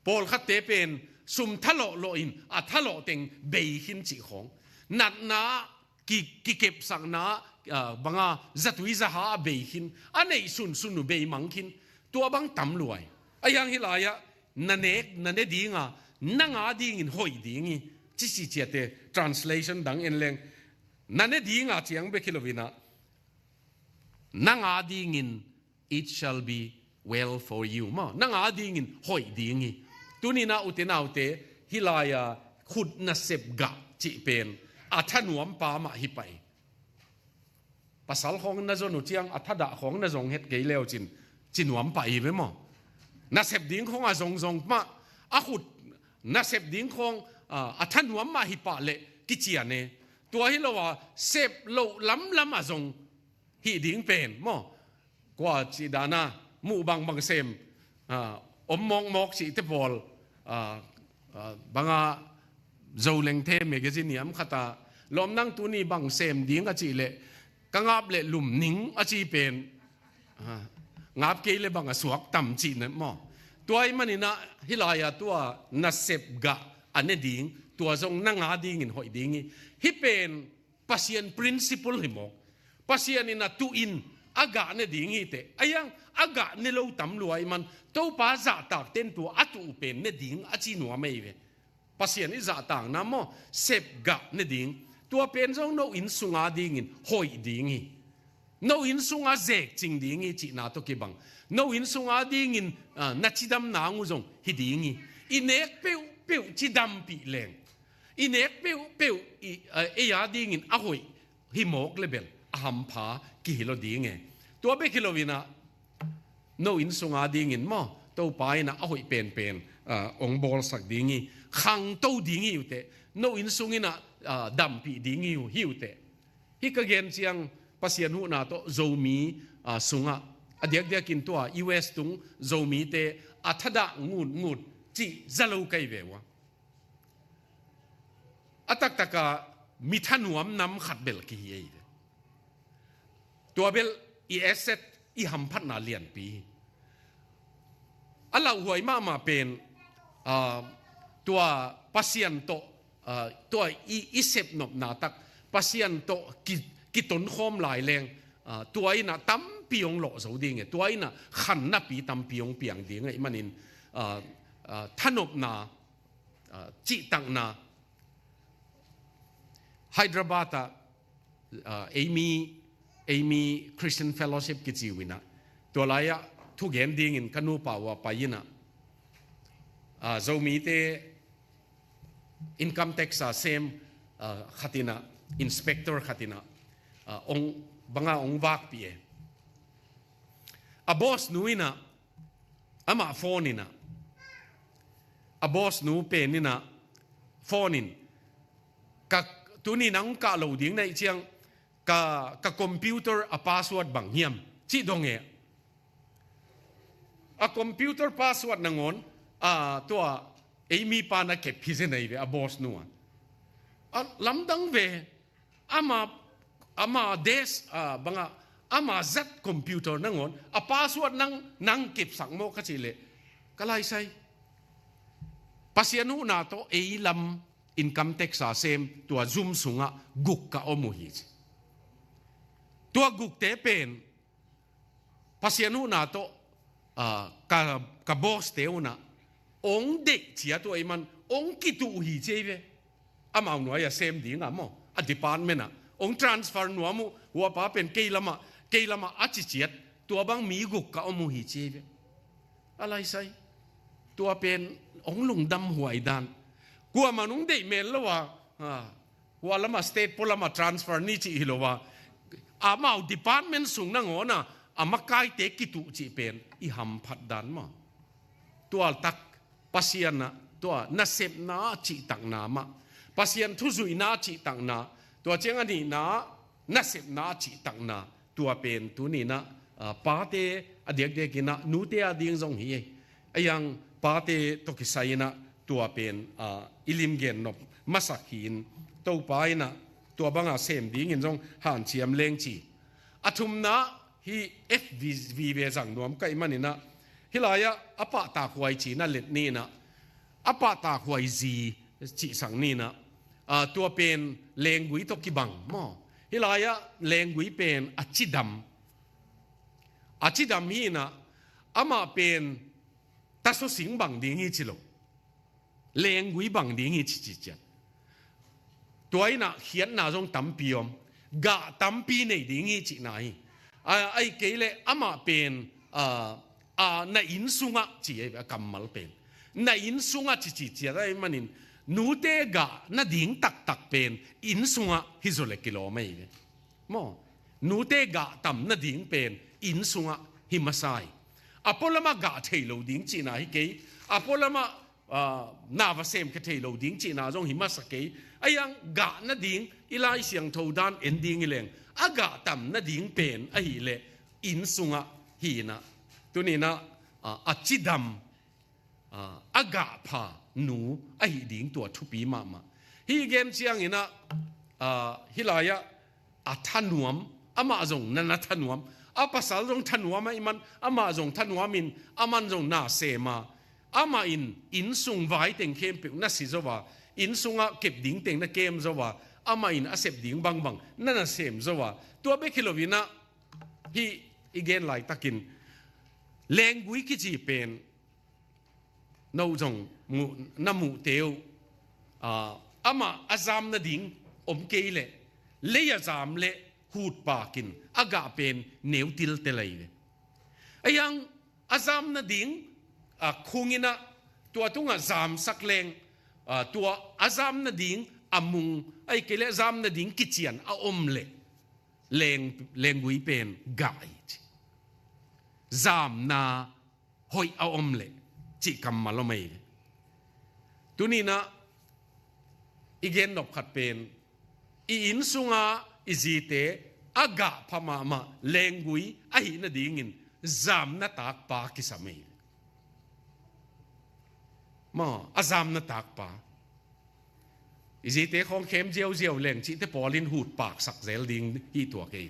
พอลขัดเตเป็นซุ่มทะเลาะโลอินทะเลาะเต็งเบย์หินจีของนัดนะกิเก็บสังนะบางจัตุยจะหาเบย์หินอันนี้ซุนเบย์มังหินตัวบางต่ำรวยไอ้ยังฮิลายนั่นเนดีงานั่งอาดีงินหอยดีงี้จิสิเจเต translation ดังเอ็นเลงนั่นเนดีงาเจียงเบคิโลวินะนั่งอาดีงิน it shall be well for you มานั่งอาดีงินหอยดีงี้ตัวนี้นะอุตนาอุเตฮิลายขุดน่ะเสพกะจิเป็นท่านหวมปามาฮิไปภาษาของน่ะจนุเจียงท่าดะของน่ะจงเฮ็ดเกยเลวจินหวมไปไหมมั้งน่ะเสพดิ้งของจงมาขุดน่ะเสพดิ้งของท่านหวมมาฮิปะเละกิจยานี่ตัวฮิโลว่าเสพโลล้ำจงฮิดิ้งเป็นมั้งกว่าจีดานามู่บางเซมมอกสิเตปอลบางเจ้าเล็งเทมเมกซินียมขตาลมนั่งตัวนี้บางเซมดิ้งอจีเละกังอาบเละหลุมนิ่งอจีเป็นงับเกลเลยบางสวกต่ำจีนมั้งตัวไอ้มันนี่นะฮิลายตัวนัสเซบกะอันนี้ดิ้งตัวทรงนั่งอาดิ้งหอยดิ้งฮิเป็นปัสยัน principle หิมกปัสยันนี่นะตัวอินอากาเนี่ยดิ้งฮิเตไอ้ยังอากาเนี่ยเราต่ำรวยมันตัวป้าจ่าตากเต้นตัวอัตุเป็นเนี่ยดิ้งอจีนัวไม่เวปัสยันนี่จ่าต่างนะมั้งเซบกะเนี่ยดิ้งตัวเป็นทรงเราอินสุงอาดิ้งหอยดิ้ง no in sunga zek ching dingi chi na to ki bang no in sunga ding in na chi dam na ngu zong hi dingi inek peu peu chi dam pi leng inek peu peu e ya ding in ahoi hi mok level aham pha ki hilo dinge to be kilovina no in sunga ding in mo to pai na ahoi pen pen ong bol sak dingi khang to dingi ute no in sungina dam pi dingi hiu te hi ka gen chiang pasian hu na to zomi sunga adiak dia kin to US tung zomi te athada ngut chi zalo kai vewa atak taka mithanuam nam khat bel ki ye to bel I asset I ham phat na lian pi ala huai ma penตัวปัสยันโตตัวอีเซปนบนาตักปัสยันโตกิตนโคมหลายแรงตัวไอ้น่ะตั้มปียงหล่อสูดิ่งตัวไอ้น่ะขันนับปีตั้มปียงเปียงดิ่งไอ้มันนินท่านบนาจิตังนาไฮดราบาตาเอมี่คริสเตียนเฟลโลชิพกิจิวินะตัวไรอะทุกเห็นดิ่งกันนูป่าวไปยินะzomi te income tax same khatina inspector khatina ong banga ong wak pi a boss nuina ama phone ina a boss nu pe nina phone in ka tuni nang ka lo ding nei chiang ka computer a password bang hiam chi dong e a computer password nangonตัวมีปานาเก็บพิเศษในเวอบอสนัวลำดังเวอามาเดสบังอามาจัดคอมพิวเตอร์นั่งอนพาสเวิร์ดนั่งเก็บสังโมกขจิเลก็ไล่ใส่ปัสยานุนาโตลำอินคัมเท็กซ์เซมตัวซุ่มสุงะกุกกะอมุฮิจตัวกุกเตเป็นปัสยานุนาโตกับบอสเตวนะองเด็กเสียตัวไอ้มันองกิตูหีเจเวอามาหน่วยอย่าเซมดีงามมั้งอดีตปานเมน่ะองทรานสเฟอร์หน่วยมูหัวป้าเป็นเกลมาอาจิเจียดตัวบางมีกุกกับอมูหีเจเวอะไรใส่ตัวเป็นองลุงดำหัวไอ้ดานกลัวมันองเด็กเมลแล้วว่าละมาสเตทพลมาทรานสเฟอร์นี่จีฮิโลว่าอามาดีพาร์ตเมนต์สูงนั่งหัวน่ะอามาไกเตกิตูจีเป็นอีหัมพัดดานมาตัวตักpasien na tua na sep na chi tang na ma pasien thu zui na chi tang na tua cheng ani na sep na chi tang na tua pen tu ni na pa te adiak de kina nu te ading zong hi ayang pa te to ki sai na tua pen ilim gen nop masakin to pai na tua banga sem ding in zong han chiam leng chi athum na hi fv ve zang nom kai manina hilaya apa ta huai chi na let ni na apa ta huai zi chi sang ni na tua pen lengui to ki bang mo hilaya lengui pen achidam hi na ama pen ta so sing bang ding hi chi lo lengui bang ding hi chi chi chaตัวไอ้น่ะเขียนหน้าตรงตั้มปีอมกะตั้มปีในดิ่งอีจีไหนไอ้เกลอามาเป็นในอินซุงะจีไอ้กำมัลเป็นในอินซุงะจีได้มันนินนูเตกะน่ะดิ่งตักเป็นอินซุงะฮิโซเลกิโลไม่เนี่ยมอนูเตกะตั้มน่ะดิ่งเป็นอินซุงะฮิมาไซอพอลมากะเทโลดิ่งจีไหนเกยอพอลมานาวาเซมกะเทโลดิ่งจีน่าจงฮิมาสเกยไอ้ยังกะน่ะดิ่งอีไลเสียงโทดานเอ็นดิ่งอีเลงอากะตั้มน่ะดิ่งเป็นไอ้เล่อินซุงะฮีนะตัวนี้นะอาจิดัมอากาพาหนูไอ้ดิ่งตัวทุปีมาฮีเกมเชียงอีนะฮิลายะทันวมอามาจงนั่นทันวมอาภาษาจงทันวมไอ้มันอามาจงทันวมินอามันจงนาเซมาอามาอินซุงไว้เต็งเข้มเปียน่าสิจว่าอินซุงะเก็บดิ่งเต็งน่ะเกมจว่าอามาอินอาเสพดิ่งบังนั่นน่ะเซมจว่าตัวเบคิโลวินะฮีอีเกนไหลตะกินแรงกุยกิจีเป็นนูจงน้ำมูเตียวอามาอาจามนาดิ่งอมเกยเล่ยอาจามเล่ หูดปากินอากาเป็นเหนียวติลเตลัยเลยไอ้ยังอาซามนาดิ่งคุงินะตัวตุงอาซามสักเลงตัวอาซามนาดิ่งอามุงไอ้เกลอาซามนาดิ่งกิจยันอาอมเล่เลงกุยเป็นกายซามนาหอยอาอมเล่จิกำมาลไม่ตัวนี้นะอีเกนนบขัดเป็นอินสุงาอิจิเตอากาพม่ามาเลงกุยไอ้นาดิ่งินซามนาตากปากิสมัยมาอาซามนาตากปาอิจิเตของเข้มเจียวเลงจิเตปอลินหูดปากสักเซลดิ่งอีตัวเกย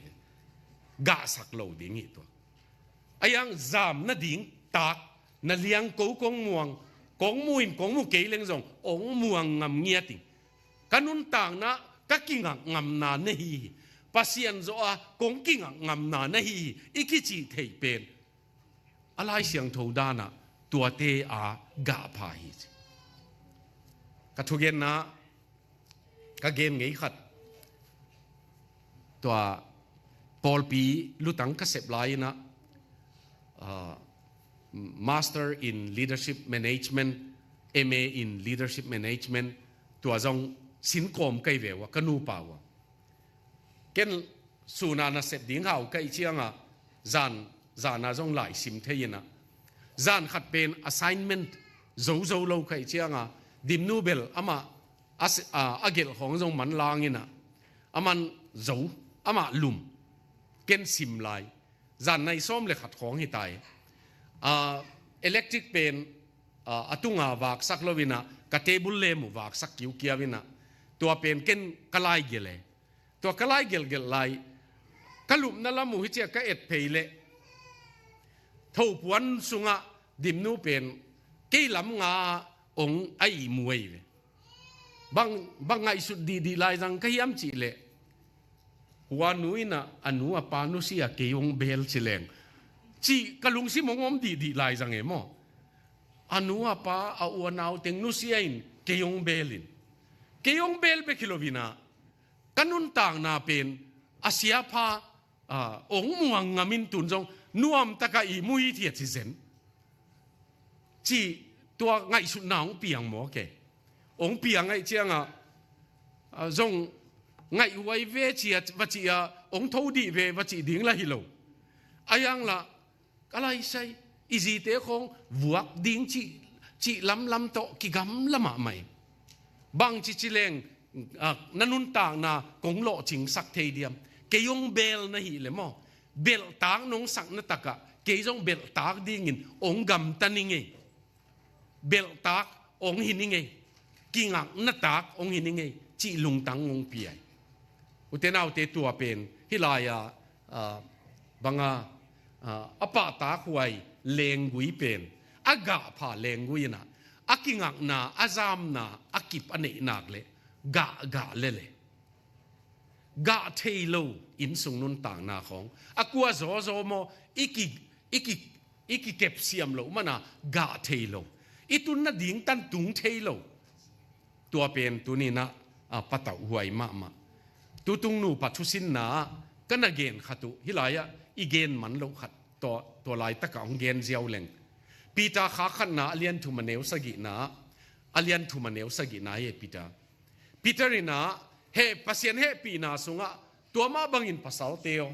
กะสักโลดิ่งอีตัวไอ้ยังซามนาดิ่งตากนาเลี้ยงกูกงม่วงกงมุยกงมุเกยเลงจงองม่วงงำเงียติกันนุนต่างนะก็กิงงำนาเนฮีปัสยันโซอากงกิงงำนาเนฮีอีกิจิเทเป็นอะไรเสียงโทดานะตัวเตอากาพาฮิก็ทุกเย็นนะก็เกณฑ์ไงขัดตัวปอลปีลุตังก็เสพไลนะ Master in Leadership Management MA in Leadership Management ตัวจงสินกรมใกล้เววกันนูป่าวเกณฑ์สุนานะเสพดิ้งเขาใกล้เชียงอ่ะจานจงหลายสิมเทียนะจานขัดเป็น assignment โจเราใกล้เชียงอ่ะดิมนูเบลอามาอาเกลของจงมันลางินะอามันโจอามาลุมเกณฑ์สิมลายจานในซ้อมเลยขัดของให้ตายelectric เป็นตุงวากสักลวินะกเทบุลเลมวากสักคิวเกียวินะตัวเป็นเกณฑ์กลายเกลตัวกลายเกลไลกลุมนั่นละมูฮิเจก็เอ็ดเพลทูปวันสุงะดิมนูเป็นกี่ลำงาองไอมวยเลยบางไงสุดดีไลจังก็ย้ำจีเลยหัวนุยนะอนุอปานุสียเกยงเบลชิเลงจีกลุงสิมงอมดีไลจังเอมอนุอปาอาวนาวเต็งนุสียนเกยงเบลินเกยงเบลเปกิโลวินากันนุนต่างนาเป็นอาเซียพาองมัวงามินตุนจงนวมตะกอีมุยเทียดสิเซนจีตัวไงสุดหนาวเปียงหมอแกองเปียงไงเจียงจงไงไว้เวจีวัจีองทูดีเววัจีดิ่งละฮิโลอายังละอะไรใช่อิจิเตของวัวดิ่งจีลำโตกิกำละมาใหม่บางจีเลงนันุนต่างนากงโลจิงสักเทียมเกยงเบลนะฮิเลมอเบลตากนงสักนตะกะเกยงเบลตากดิ่งินองกำตันนิงเงเบลตากองหินิงเงกิงักนตากองหินิงเงจีลุงตังองเปียอุเทนเอาเตตัวเป็นฮิลายบางอปาตาควยเลงกุยเป็นอากาพาเลงกุยนะอากิงักนาอาซามนาอากิปอเนนักเลกะเลกะเทโลอินสุงนุนต่างนาของอากัวโซโมอีกิเก็บเสียมโลมันนะกะเทโลอีตุนน่ะดิ่งตันตุงเทโลตัวเป็นตัวนี้นะปะตะหวยมาตัวตุงนูปัทุสินนาก็น่ะเกณฑ์ขัดฮิลายะอีเกณฑ์มันโลขัดตัวลายตะกะของเกณฑ์เจียวเลงปีตาขาขันนาเลียนทุมันเนวสกินาเลียนทุมันเนวสกินาเยปีตารินาเฮปัสยันเฮปีนาสุงะตัวมาบังอินปัสสาวเตียว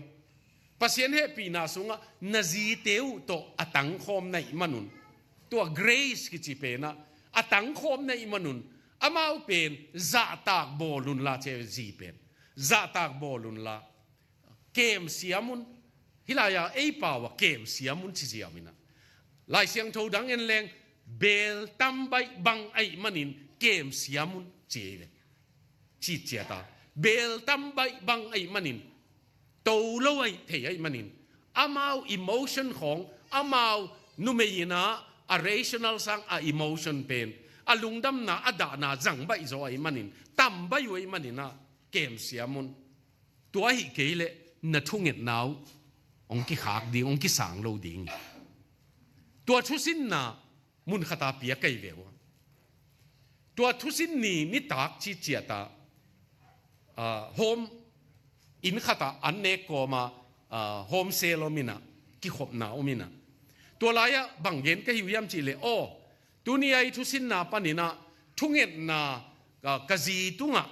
ปัสยันเฮปีนาสุงะนาจีเตียวโตอตังคอมในมนุนตัวเกรซกิจิเปนะอตังคอมในมนุนอามาเป็นซาตากบอลุนลาเจจีเป็นซาตากบอลุนลาเกมเสียมุนฮิลายาเอปาวเกมเสียมุนชิจิอามินะลายเสียงโทดังเอ็นแรงเบลตัมใบบังไอมันินเกมเสียมุนเจเลจีเจตาเบลตัมใบบังไอมันินโตโลไอเทไอมันินอามาอิโมชันของอามานุเมยนะa rational สังa emotion เป็นอาลุงดำนาอดานาจังใบโซไอมันินตั้มใบไว้มันินะเกมเสียมุนตัวฮิเกเลนัทุ่งเงินนาวองค์กิขากดีองค์กิสางโลดิงตัวทุสินนามุนขตาเปียกไกเววตัวทุสินนี่นิตากจีเจียตาโฮม อินขัดอันเนกก็มาโฮมเซลมินะกิขบนาอมินะตัวลายบางเย็นก็หิวยามจีเลโอตัวนี้ไอทุสินนาปนินะทุงเงินนากะจีตุงะ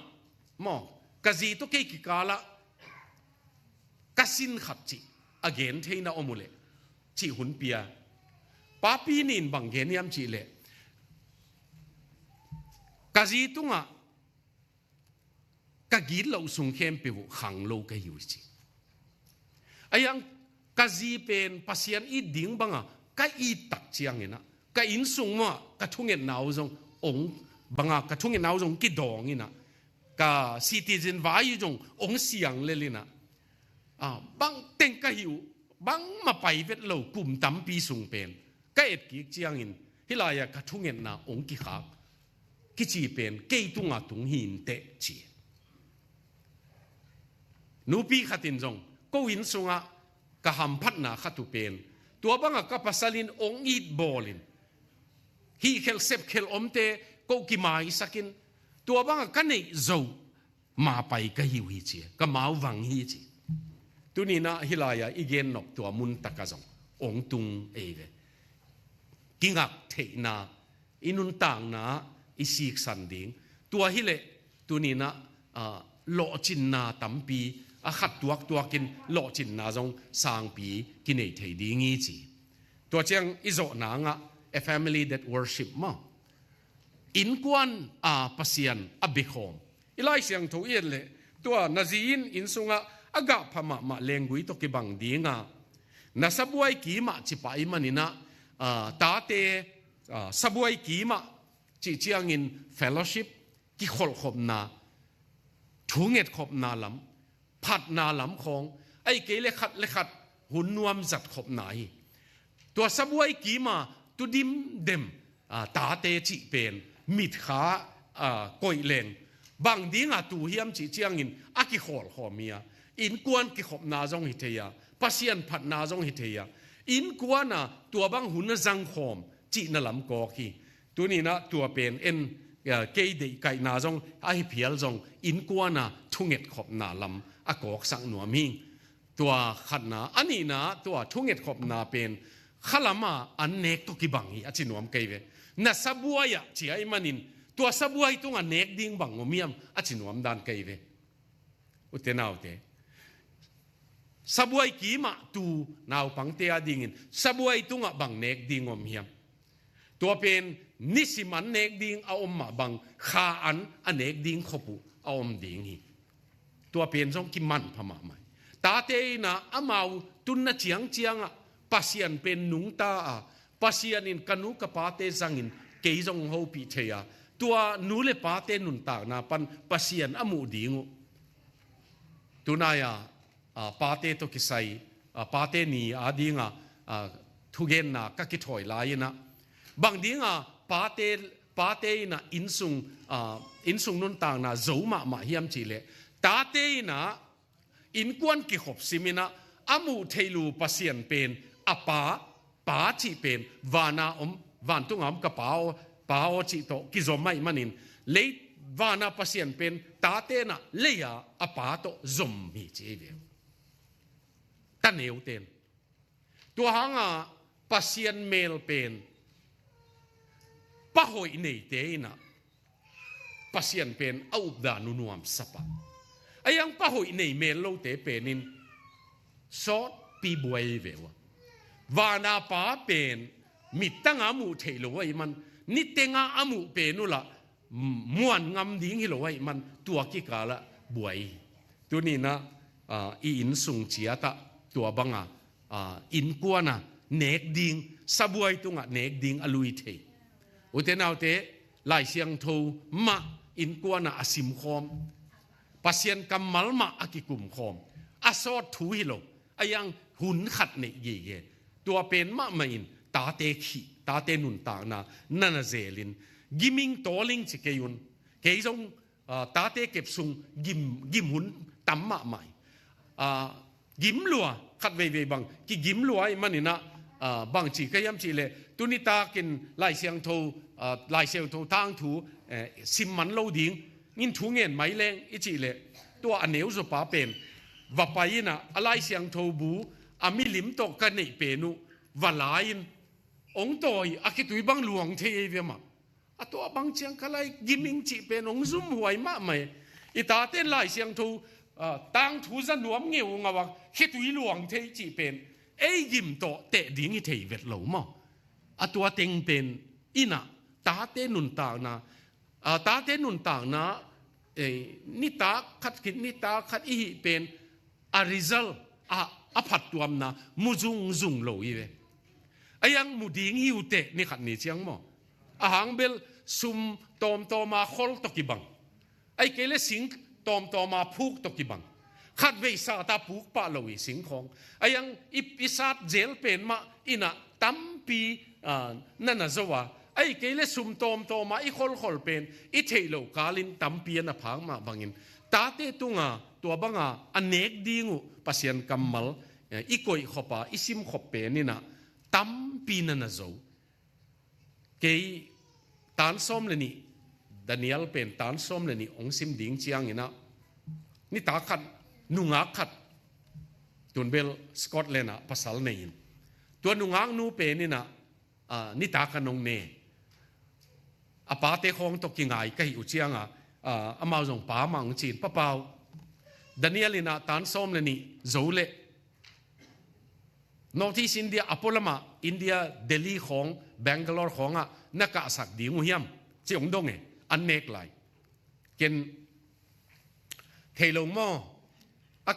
มอกะจีตุเกกิกาละกสินขัดจีอเกนเทนะอมุเลจีหุนเปียป้าปีนินบางเย็นยามจีเลกะจีตุงะกะกีเราสุงเข้มไปวุขังโลกะอยู่จีไอ้ยังกะจีเป็นภาษาอีดิ่งบังอ่ะกะอีตักเจียงเงินะกะอินสุงว่ากะทุ่งเงินนาวจงองบังอ่ะกะทุ่งเงินนาวจงกิดองเงินะกะซิติเซนวายจงองเสียงเลยนะบังเต็งกะหิวบังมาไปเวทเรากลุ่มตั้มปีสุงเป็นกะเอ็ดกิเจียงเงินฮิลายกะทุ่งเงินนาองกิขากกิจีเป็นเกยตุงอ่ะตุงหินเตจีนูปีขัดินจงก็วินสุงะกะหำพัดนาขัตุเป็นตัวบังกะปัสลินองอีดบอลินฮีเคลเซปเคลอมเตก็กิมาอิสักินตัวบังกะเนโจมาไปกะฮิวฮิจีกะมาวังฮิจีตัวนี้นะฮิลายาอีเกนนกตัวมุนตะกะจงองตุงเอเวกิงักเทนาอินุนต่างนาอิสิกสันดิงตัวฮิเลตัวนี้นะโลจินนาตัมปีขัดตัวกินโลจินนาจงสร้างปีกินเอเทดีงี้จีตัวเจียงอิโจนางะ a family that worship มาอินกวนปัสยันบิคอมอีไลเสียงทูเอียนเลยตัวนาจีนอินสุงะอากาพม่าเลงกุยตกิบังดีงะนาสบวยกีมาจิปายมันนี่นะตาเตสบวยกีมาจีเจียงอิน fellowship กิขลขบนาทุงเอ็ดขบนาลำผัดนาลำของไอ้เกลเลขัดหุ่นนวมจัดขบไหนตัวสบวยกีมาตุดิมเดมตาเตจิเป็นมิดขาก่อยเลงบางดีงาตูเฮียมจีเจียงอินอากิขอลขอมีอินกวนกิขบนาจงฮิเทียปัสยันผัดนาจงฮิเทียอินกวนตัวบางหุ่นจังขอมจีนลำกอกีตัวนี้นะตัวเป็นเอ็นเกยดีไก่นาจงไอเพียลจงอินกวนทุ่งเอ็ดขบนาลำอากอกสังหนัวมิงตัวขัดนาอันนี้นะตัวทุ่งเอ็ดขบนาเป็นขลามาอันเนกตุกิบังฮีอจินวมเกยเวน่ะสบวยอ่ะจีไอมันินตัวสบวยตุงอันเนกดิ้งบังงมีมอจินวมดานเกยเวอุเตนาวเตสบวยกีมาตูนาวปังเตียดิ้งินสบวยตุงอ่ะบังเนกดิ้งงมีมตัวเป็นนิสิมันเนกดิ้งเอาอมมาบังขาอันอันเนกดิ้งขบุเอาอมดิ้งฮีตัวเป็นจงกิมันพม่าใหม่ตาเตนะอามาวตุนนะเจียงเจียงอ่ะปัสยันเป็นนุงตาปัสยันอินกันุกปาเตจังอินเกยจงโฮปีเทียตัวนูเลปาเตนุนตานาปันปัสยันอมูดิงตัวนายปาเตตกิไซปาเตนีอาดิงทุเกนนากักิถอยลายนะบางดิงปาเตนะอินซุงนุนตานาโจมาเฮียมจีเลตาเตนะอินกวนกิขบซิมินะอามูเทลูปัสยันเป็นอาปาจีเป็นวานาวานตุงอมกะปาจิโตกิจอมไม่มันินเลวานาปัสยันเป็นตาเตนะเลียอาปาโตจอมมีเจเวตันเอวเตนตัวหางปัสยันเมลเป็นปะหอยเนเตนะปัสยันเป็นเอาอุดานุนวมสปะไอ้ยังปะหอยเนเมลโลเตเป็นนินซอดปีบวยเวววานาปาเป็นมิตั้งอามูเทโลไว้มันนิเตงอามูเป็นนู่นละม้วนงำดิ้งฮิโลไว้มันตัวกิกาละบวยตัวนี้นะอินสุงเจียตะตัวบังอินกัวนะเนกดิ้งสบวยตุงเนกดิ้งอลุยเทอุเทนเอาเตไลเสียงโทมาอินกัวนะอสิมคอมปัสยันกัมมัลมาอากิกุมคอมอาซอดทูฮิโลไอยังหุ่นขัดเนยเย่ตัวเป็นมะมาอินตาเตขีตาเตนุนตานานันเซลินกิมิงโตลิงสิเกยุนเกยจงตาเตเก็บซุงกิมหุ่นตั้มมะใหม่กิมลัวขัดเวบังกิกิมลัวไอมันนี่นะบางจีก็ย้ำจีเลยตุนิตากินลายเสียงโทลายเสียงโททางถูซิมมันโลดิ้งงินถูเงินไม่แรงอีจีเลยตัวอันเหนียวสุปาเป็น ว่าไปนะอะไรเสียงโทบูอามิลิมตกกันในเปนุว่าลายองตอยอาคิตุยบังหลวงเทเวียมาตัวบางเชียงก็เลยยิมิงจีเป็นองซุ่มหวยมากไหมอีตาเต้นลายเสียงโทตั้งทูจะหนวมเงี้ยวงาว่าคิตุยหลวงเทจีเป็นยิมโตเตะดิ้งเทเวทเหลามาตัวเต็งเป็นอินะตาเต้นุนต่างนะตาเต้นุนต่างนะนิตาขัดกินนิตาขัดอีเป็นอาริซัลผัดตัวมนะมุจุงโลยเวยังมุดิ้งหิวเตะนี่ขัดนี่เชียงมั้งหางเบลซุมตอมมาขอลตกิบังเกลสิงตอมมาพูกตกิบังขัดเวสาตาพูกปะลอยสิงของยังอิสัดเจลเป็นมาอินะตั้มปีนั่นน่ะจะว่าเกลซุมตอมมาขอลเป็นเทโลกาลินตั้มปีน่ะพังมาบังอินตาเตตุงาตัวบังอันเนกดิ้งูปัสยันกัมมัลกอยขบซิมขบเป็นนี่นะตั้มปีนั่นน่ะจะเกยตานส้มเลยนี่ดานิเอลเป็นตานส้มเลยนี่องซิมดิ้งเจียงนี่นะนี่ตาขัดนุงาขัดตุนเบลสกอตแลนด์ภาษาเนยตัวนุงานูเป็นนี่นะนี่ตาขันงเนปาเตคงตกยังไงก็หิวเจียงมาส่งป้ามังจีนป้าเปาดานิเอลินะตานส้มเลยนี่โจเล่นอร์ทอีสอินเดียอพอลมาอินเดียเดลีของแบงกลอร์ของนักสักดีงุยมเจียงดงอันเนกไหลเกณฑ์เทลงมออา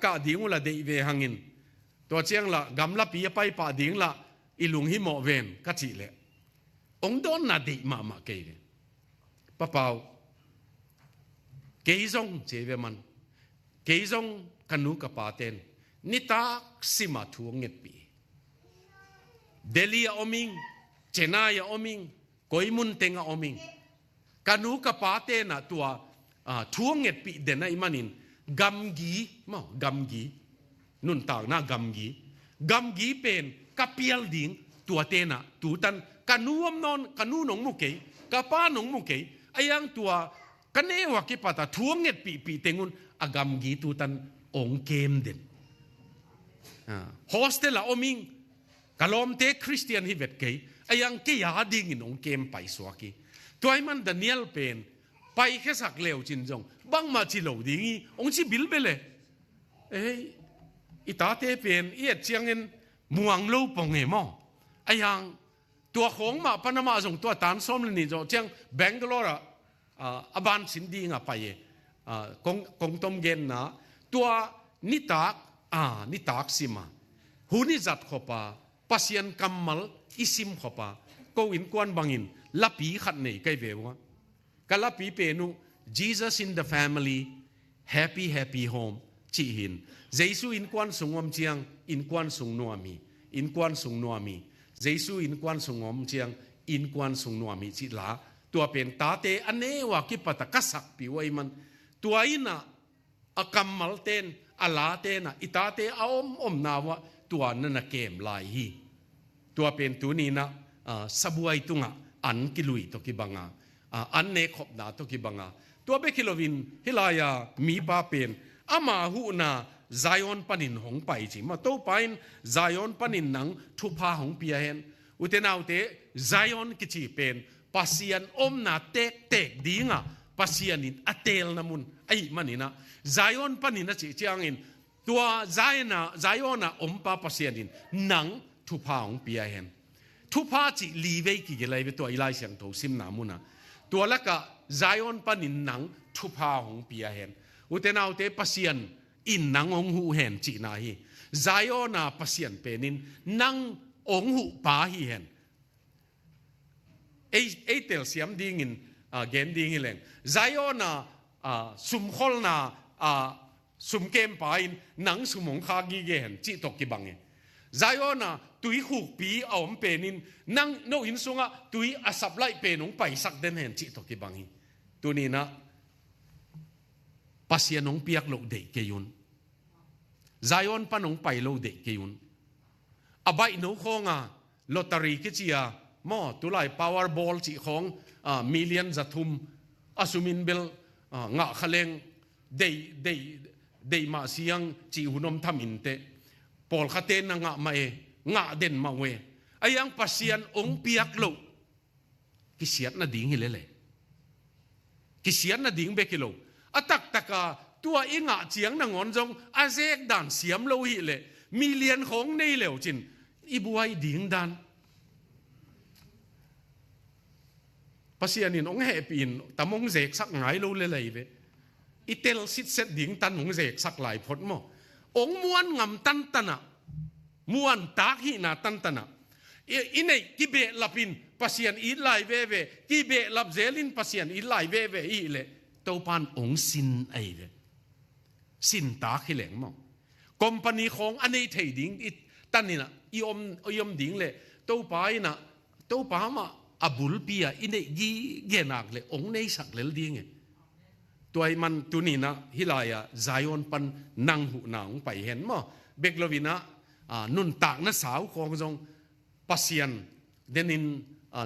กาศดีงุละเดยเวหังินตัวเจียงละกำลับปีไปป่าดิ้งละอิลุงหิมอเวนกัจจิเลองดอนนาดีมาเกยป้าเปาเกยซงเจเวมันเกยซงกันุกปาเตนนิตาสิมาทวงเงปีเดลีออมิงเจนายออมิงกอยมุนเตงออมิงกันุกปาเตนะตัวทวงเงปีเดนไอมันินกัมกีนุนต่างนะกัมกีเป็นกับเปียลดิงตัวเตนะตัวตันกันูอมนอนกันูหนงมุกเกยกับป้าหนงมุกเกยยังตัวกันเอวกิปตาทวงเงปีเตงุนกัมกีตัวตันองเกมเด่นโฮสเทลอมิงกะลอมเตคริสเตียนฮิเวตเกยยังเกียาดิ่งนองเกมไปสวากีตัวไอ้มันดานิเอลเป็นไปแค่สักเลวจินจงบังมาจิโลดิ่งองชิบิลเบลอิตาเตเป็นเอียดเจียงเงินม่วงลูปงเอมอยังตัวของมาปนมาส่งตัวตานส้มเลยนี่เจียงแบงกลอร์บานสินดีงไปกงต้มเย็นนะตัวนิตากสิมาหูนิจัดขบปัสยันกัมมัลอิซิมขบก็อินกวนบังอินลับปีขัดนี่ใกล้เววะก็ลับปีเป็น Jesus in the family happy home จีหินเยซูอินกวนสงอมเจียงอินกวนสงนัวมีเยซูอินกวนสงอมเจียงอินกวนสงนัวมีจิลาตัวเป็นตาเตอันเนวากิปตะกัสักปีไว้มันตัวอินะกัมมัลเตนอาลาเตนะอิตาเตอมนาวะตัวนั่นนะเกมลายฮีตัวเป็นตัวนี้นะสบวยตุงอันกิลุยตกิบังอันเนคบนาตกิบังตัวเบคิโลวินฮิลายามีปาเป็นอามาหูนาไซออนปันินหงไปจิมาโตไปน์ไซออนปันินหนังทุพาหงเปียเห็นอุเทนาวเตไซออนกิจิเป็นปัสยันนาเตกดีงะปัสยันินอเตลนามุนมันนี่นะไซออนปันินนะจิเจียงอินตัวไซออนปาปัสยันินหนังทุพาหงเปียเห็นทุพาจิลีเวกิเกลัยเวตัวอีไลเสียงโตซิมนามุนะตัวละกะไซออนปันินหนังทุพาหงเปียเห็นอุเทนาวเตปัสยันอินนังองหูเห็นจีนาฮีไซออนาปัสยันเป็นนังองหูปาฮีเห็นเตลเสียมดิ้งินเกนดิ้งเลงไซออนาสุมขอลนาสุมเกมปาอินนังสุมงคากีเกเห็นจีตกกิบังเงไซออนาตุยหูปีเอาอมเป็นนังโนอินซุงะตุยอาสับไลเป็นองไปสักเดนเห็นจีตกกิบังเงตัวนี้นะปัสยานงเปียกโลเดกเกยุนไซออนปนงไปโลเดกเกยุนอบายนูคงลอตเตอรี่กิจียมอตุไลพาวเวอร์บอลจีของมิลเลียนจัตุมอสุมินเบลงะขเลงเด เดมาเสียงจีหุนมทำอินเตปอลคาเตนงะมางะเด่นมาเวไอยังปัสยันองเปียกโลกิเสียนน่ะดิ่งฮิเลเลกิเสียนน่ะดิ่งเบกิโลอตักตะกาตัวอิงะเจียงนางอนจงอาเซกดันเสียมโลหิเลมีเลียนของในเหลวจินอีบัวดิ่งดันปัสยันนี่องเฮปีนตะมงเจกสักไงโลเลเลยเวอีเตลซิดเซตดิ่งตันองเจกสักหลายพดมั้งองมวนงำตันตันะมวนตากหินาตันตันะอินไอกิเบลับินปัสยันอีไลเวเวกิเบลับเซลินปัสยันอีไลเวเวอีเลเต้าปานองสินไอเวสินตากหิเหลงมั้งคอมพานีของอันนี้เทดิ่งอีตันนี่นะอีอมดิ่งเลยเต้าปายนะเต้าปามาอับุลปียอินไอยีเกนักเลยองในสักเลดิ่งตัวมันตัวนี้นะฮิลายาไซออนปันนังหูนางไปเห็นมั้งเบกลวินะนุนตากนัสาวของจงปัสยันเดนิน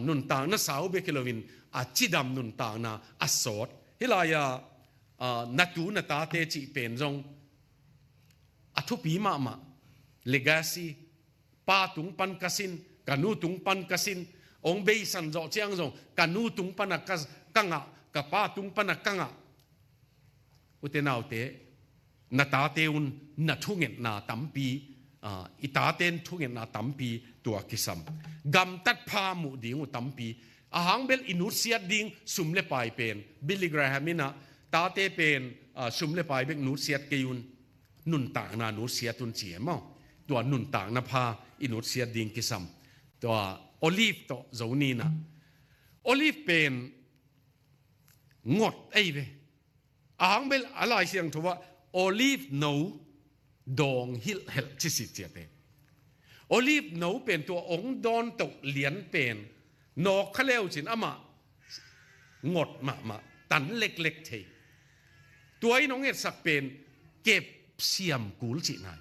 นุนตากนัสาวเบกลวินจิดามนุนตากนะอัศวรฮิลายานัตูนตาเตจิเป็นจงอัทุปีมาเลกาซีป้าตุงปันกัสินกันูตุงปันกัสินองเบย์สันจอเชียงจงกันูตุงปันกังะกับป้าตุงปันกังะอุตนาวเตนาตาเตอุนนาทุเงนนาตัมปีอิตาเตนทุเงนนาตัมปีตัวกิสัมกำตัดพามุดิ่งตัมปีอาหางเบลอินุเซียดิ่งสุมเลปายเป็นบิลลิกราฮามินะตาเตเป็นสุมเลปายเบกนุเซียเกยุนนุนต่างนานุเซียตุนเจียมั้งตัวนุนต่างนาพาอินุเซียดิ่งกิสัมตัวโอลิฟตัวโจนีนะโอลิฟเป็นงดไอเวอาหางเบลอะไรเสียงทัวโอลิฟโนดองฮิลเฮลชิสิเจเตโอลิฟโนเป็นตัวองดอนตกเหรียญเป็นนอกขเลวจินอามางดมาตันเล็กๆเทตัวไอ้น้องเอ็ดสักเป็นเก็บเสียมกูลจินาย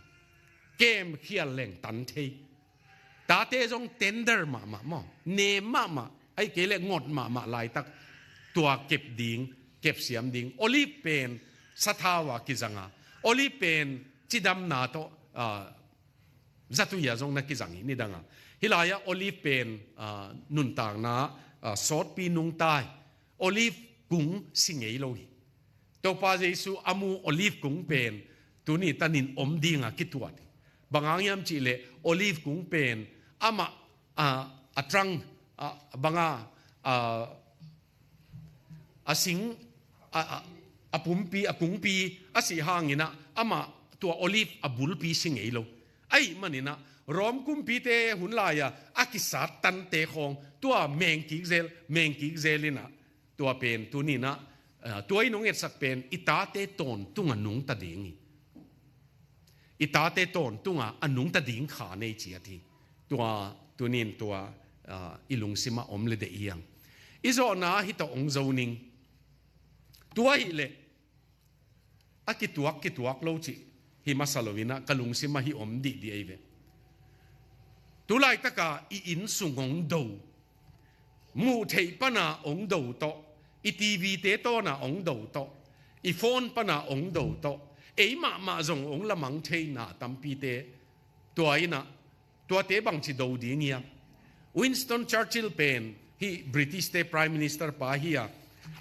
เกมเขียนแหล่งตันเทตาเตจงเทนเดอร์มาเนมมาไอ้เกลงดมาลายตักตัวเก็บดิ่งเก็บเสียมดิ่งโอลิฟเป็นสถาวะกิจังาโอลิฟเป็นจิดำนาโตจัตุยาจงนักกิจังนี่ดังฮิลายาโอลิฟเป็นนุนต่างนาสอดปีนุงตายโอลิฟกุ้งสิงเอโลหิตัวปาเจสุอามูโอลิฟกุ้งเป็นตัวนี้ตันินอมดิ่งกิตัวดิบางอย่างยามจิเลโอลิฟกุ้งเป็นอามาตรังบางสิงปุมปีกุ้งปีสีหางินะอามาตัวโอลิฟบุลปีสิงเอโลไอ้มันนี่นะรอมกุมปีเตหุนลายอากิสาตันเตของตัวเมงกิกเซลินะตัวเป็นตัวนี้นะตัวไอ้น้องเอ็ดสักเป็นอิตาเตตอนตุงนุงตะดิ่งอิตาเตตอนตุงนุงตะดิ่งขาในเจียทีตัวนี้ตัวอิลุงซิมาอมเลเดียงอิโซนาฮิตองเจ้านิงตัวฮิเลอากิตัวโลจิฮิมาสโลวินะกลุงซิมาฮิอมดีไอเวตัวไล่ตะกาอินสุงองดูมูเทปนาองดูโตอีทีวีเตโตนาองดูโตอีโฟนปนาองดูโตเอ๋มาจงองละมังเทนาตัมปีเตตัวไอ้นะตัวเตบังจิดูดีเงียวินสตัน ชัร์ชิลเป็นฮีบริติชเตพรายมินิสเตอร์ปาฮีย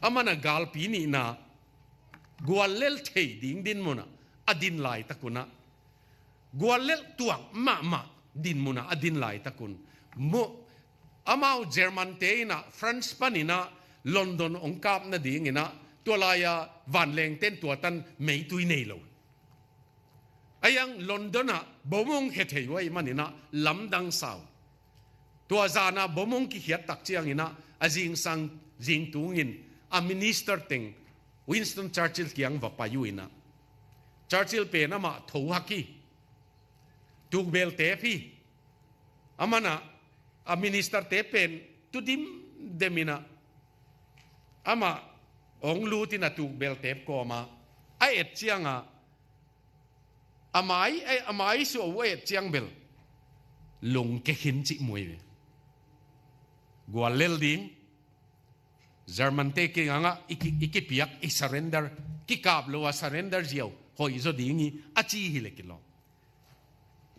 อามันกาลปีนีนะกัวเลลเทดิ้งดินมุนะอดินไลตะกุนะกัวเลลตัวมาดินมุนะอดินไลตะกุนมุอามาเยอรมันเตนะฟรานซ์ปานินะลอนดอนองคาบนะดิ้งนะตัวลายวันเลงเต้นตัวตันไม่ตุยเนโลไอ้ยังลอนดอนนะบ่มงเฮเทยไว้มันนี่นะลำดังสาวตัวจานะบ่มงกิเขียตักเจียงนี่นะอาจิงสังจิงตุงินอามินิสเตอร์ติงวินสตัน ชัร์ชิลเกียงวับไปอยู่นะชัร์ชิลเป็นอามาทูฮักกี้ทูเบลเตฟีอามานะอามินิสเตอร์เตเป็นตุดิมเดมินะอามาองลูตินะทูเบลเตปก็มาไอเอ็ดเจียงอามาไอสู้เอ็ดเจียงเบลลงเกหินจิมวยกัวเลลดิงเยอรมันเตกิงอีกเปียกอี surrender กิกาบลัว surrenderเจียว หอยจะดีงี้อาจีฮิเลกิลอง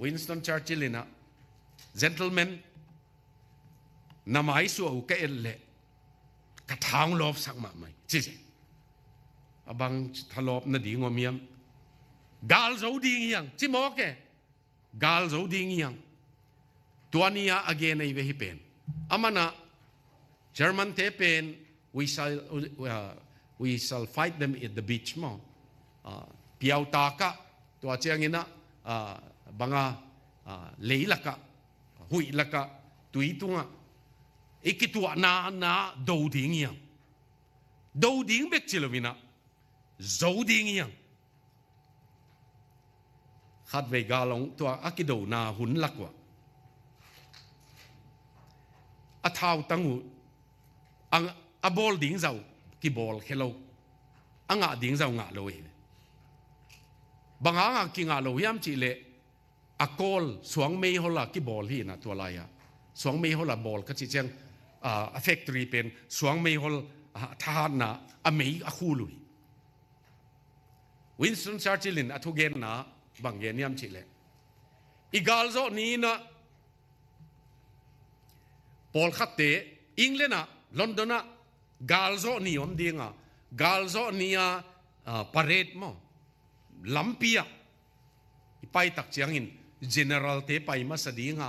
วินสตันชาร์ชิลนะ gentleman นามายสัวอุกเอลเล่กระทางลบสักมาไหมจีเจบางทลบนาดีงอมียมกาลจะดีงี้ยังจิมอกเกกาลจะดีงี้ยังตัวนี้อาเกนไอเวฮิเป็นอามานะ German เทเป็น we shall fight them at the beach มั้งเปียวตากะตัวเจียงงี้นะบางเลี้ยละกะหุยละกะตุยตุงะอีกตัวนาดูดิ้งยังดูดิ้งเบกจิลวินะจูดิ้งยังขัดเวกาลงตัวอากิดูนาหุ่นลักวะอาท้าวตั้งหูอับบอลดิ้งเจ้ากี่บอลเฮโลงะดิ้งเจ้างะเลยบางอ่ะกี่งะเลยยามจิเลอะกอลสวงไม่หัวละกี่บอลฮีนะตัวอะไรอะสวงไม่หัวละบอลก็จิเจงแฟคทอรี่เป็นสวงไม่หัวทหารนะอเมริกาคู่ลุยวินสตันชาร์ชิลินอะทุเกนนะบางเย็นยามจิเลอีกาลโซนี้นะบอลขัดเตะอังกฤษนะลอนดอนนะกาลโซนี้อมดีงะกาลโซนี้ปาเรดมั้งลัมปีอะไปตักเชียงอิน general เตะไปมาสดีงะ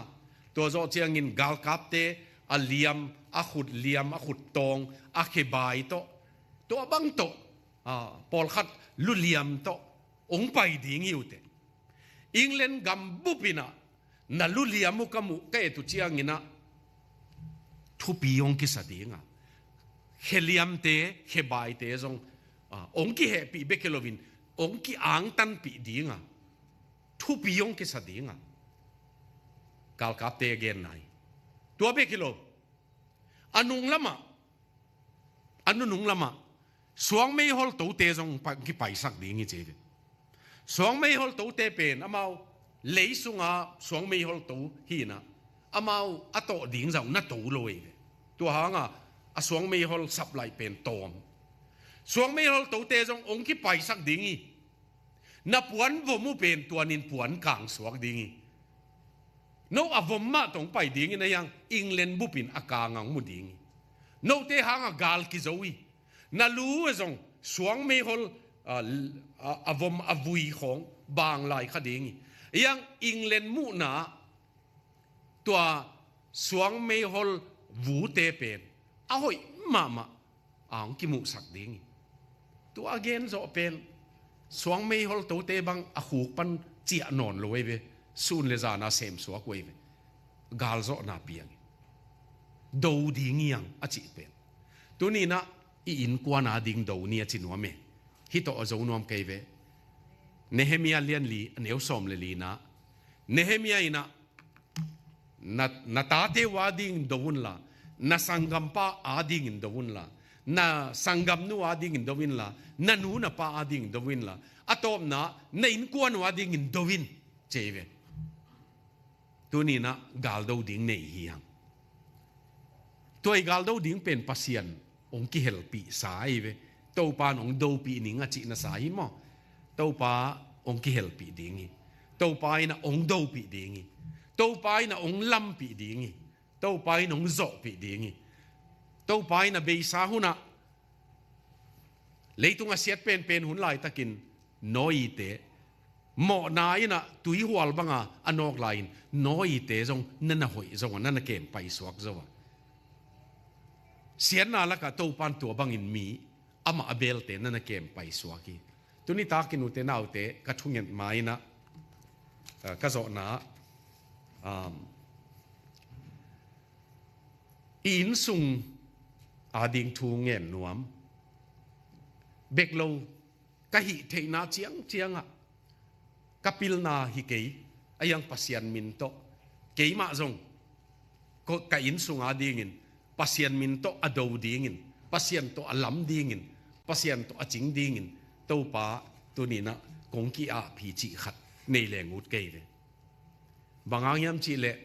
ตัวโซเชียงอินกาลกับเตะอาเลียมอาขุดเลียมอาขุดตองอาเคบายโตตัวบังโตบอลขัดลุเลียมโตองไปดีงิวเตะอังกฤษกัมบุปินะนัลุเลียมุกัมุก็เอตุเชียงอินะทุปีองกิสดีงะเฮเลียมเตเฮบายเตจงองกิเฮปีเบกโลวินองกิอ่างตันปีดีงะทุปีองกิสดีงะกาลกับเตเกนไนตัวเบกโลอันนุงละมะอันนุงละมะสวงไม่ฮอลตัวเตจงกิไปสักดีงี้เจดสวงไม่ฮอลตัวเตเป็นอามาเลยสุงาสวงไม่ฮอลตัวฮีนะอามาอัตโตดิ้งจังนัตโตลอยตัวหางสวงไม่ฮอลสับไหลเป็นตอมสวงไม่ฮอลตัวเตจงองค์ที่ไปสักดิ้งนับวันวมุเป็นตัวนินปวนกลางสวงดิ้งโนอวมมาตรงไปดิ้งนะยังอังเลนบุปินอากางังมุดิ้งโนเตหางกาลกิจวีนาลูจงสวงไม่ฮอลอวมอวุยของบางลายขดิ้งยังอังเลนมุนาตัวสวงไม่ฮอลวูเตเป็นอ้อยมาอ่างกิมุสักดิ้งตัวอเกนโซเป็นสวงไม่ฮอลตัวเตบังอาหูปันเจียนอนลอยเวซูนเลจานาเซมสวกเวกาลโซนาเปียงดูดิ้งยังอจิเป็นตัวนี้นะอินกว่านาดิ้งดูนี่จินวมเมฮิตโตอโจนวมเกเวเนเฮมียาเลียนลีเนวสอมเลลีนะเนเฮมียาอินะนาตาเทวาดิ้งดูนละนาสังกัมปะอาดิ้งดูนละนาสังกัมนูอาดิ้งดูวินละนานูนาปะอาดิ้งดูวินละอะตอมนะในอินกวนอาดิ้งดูวินเจเวตัวนี้นะกาลดูดิ้งในเฮียงตัวกาลดูดิ้งเป็นปัสยันองค์กิเฮลปีสายเวตัวปานองค์ดูปีนิงอจินาสายมั้งตัวปาองค์กิเฮลปีดิ้งตัวปายนะองค์ดูปีดิ้งตัวไปน่ะองลัมปีดีงี้ตัวไปน่ะองโจปีดีงี้ตัวไปน่ะเบสาหุนะเลยตุงอาเซียเป็นหุ่นลายตะกินน้อยเตะหมอนายน่ะตุยหัวบังอันอกลายน้อยเตะจงนั่นน่ะหอยจงนั่นน่ะเกณฑ์ไปสวกจงเสียน่ะละกะตัวปันตัวบังอินมีอามาเบลเตะนั่นน่ะเกณฑ์ไปสวกีตัวนี้ตากินอุเตน่าอุเตะกระทุ่งเงินไม้นะกระโจนะอินซุงอาดิงทูเงินนวมเบกโลกะหิเทนาเจียงกะปิลนาฮิเกยอายังปัสยันมินโตเกยมาจงก็กะอินซุงอาดิงินปัสยันมินโตอโดดิงินปัสยันโตอลัมดิงินปัสยันโตอจิงดิงินโตปาตัวนี้นะกงกีอาพีจิขัดในแหล่งอุดเกยเลยบางอย่างยามจีเละ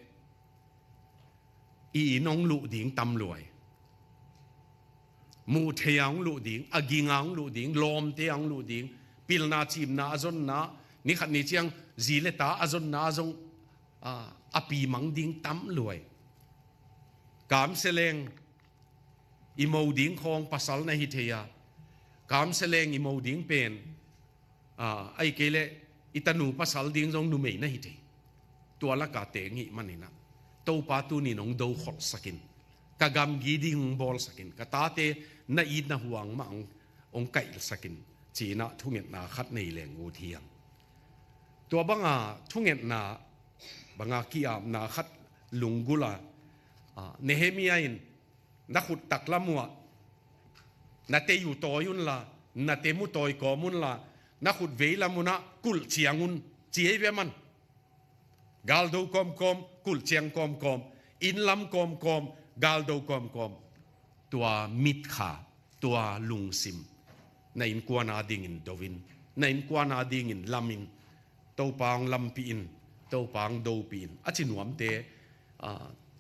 อีน้องลุดิ่งตำรวยมูเทียงลุดิ่งอากิงังลุดิ่งลมเทียงลุดิ่ง pil na chim na azon na ni khat ni chiang zile ta azon na zong api mang ding tam luai kam seleng imo ding khong pasal na hi theya kam seleng imo ding pen ai kele itanu pasal ding jong nu mei na hi the tua la ka te ngi manina to pa tu ni nong do khot sakin ka gam gi ding bol sakin ka ta te na i na huang ma ong kai sakin china thunget na khat nei leng u thiang tua banga thunget na banga kiam na khat lungula Nehemia in na khut tak lamua na te yu toyun la na te mu toy komun la na khut veila muna kul chiangun chiei ve man gal do kom kom kul chiang kom kom in lam kom kom gal do kom kom tua mit kha tua lung sim na in kwana ding in dovin na in kwana ding in lamin to pang lam pi in to pang do pi in achinuam te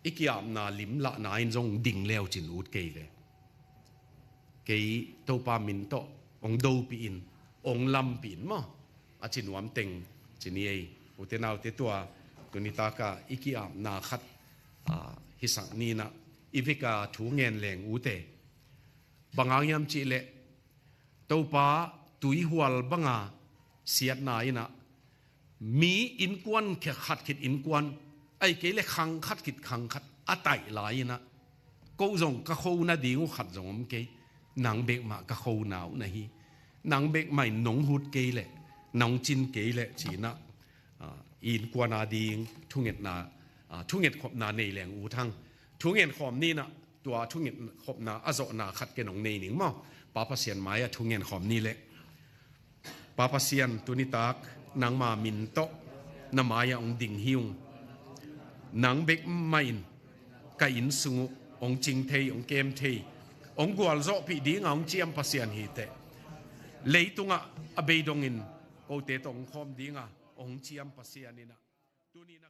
ikiam na lim la na in jong ding leo chin ut ke le ke to pa min to ong do pi in ong lam pi in mo achinuam teng chini ei utenaw te tua tunita ka ikiam na khat hisang ni na ivika thu ngen leng ute bangang yam chi le to pa tui hual banga siat na ina mi in kwan khe khat khit in kwan ai ke le khang khat kit khang khat atai lai na ko jong ka kho na ding khat jong ke nang bek ma ka kho naw na hi nang bek mai nong hut ke le nong chin ke le chi na in kwana ding thunget na thunget khop na nei leng u thang thunget khom ni na tua thunget khop na azo na khat ke nong nei ning mo papa sian maya thunget khom ni le papa sian tunitak nang ma min to na maya ong ding hiung nang bek main ka in sungu ong ching thei ong kem thei ong gwal zo pi ding ong chiam pasian hi te leitunga abeidong in ko te tong khom dinga ong chiam pasian ina tunina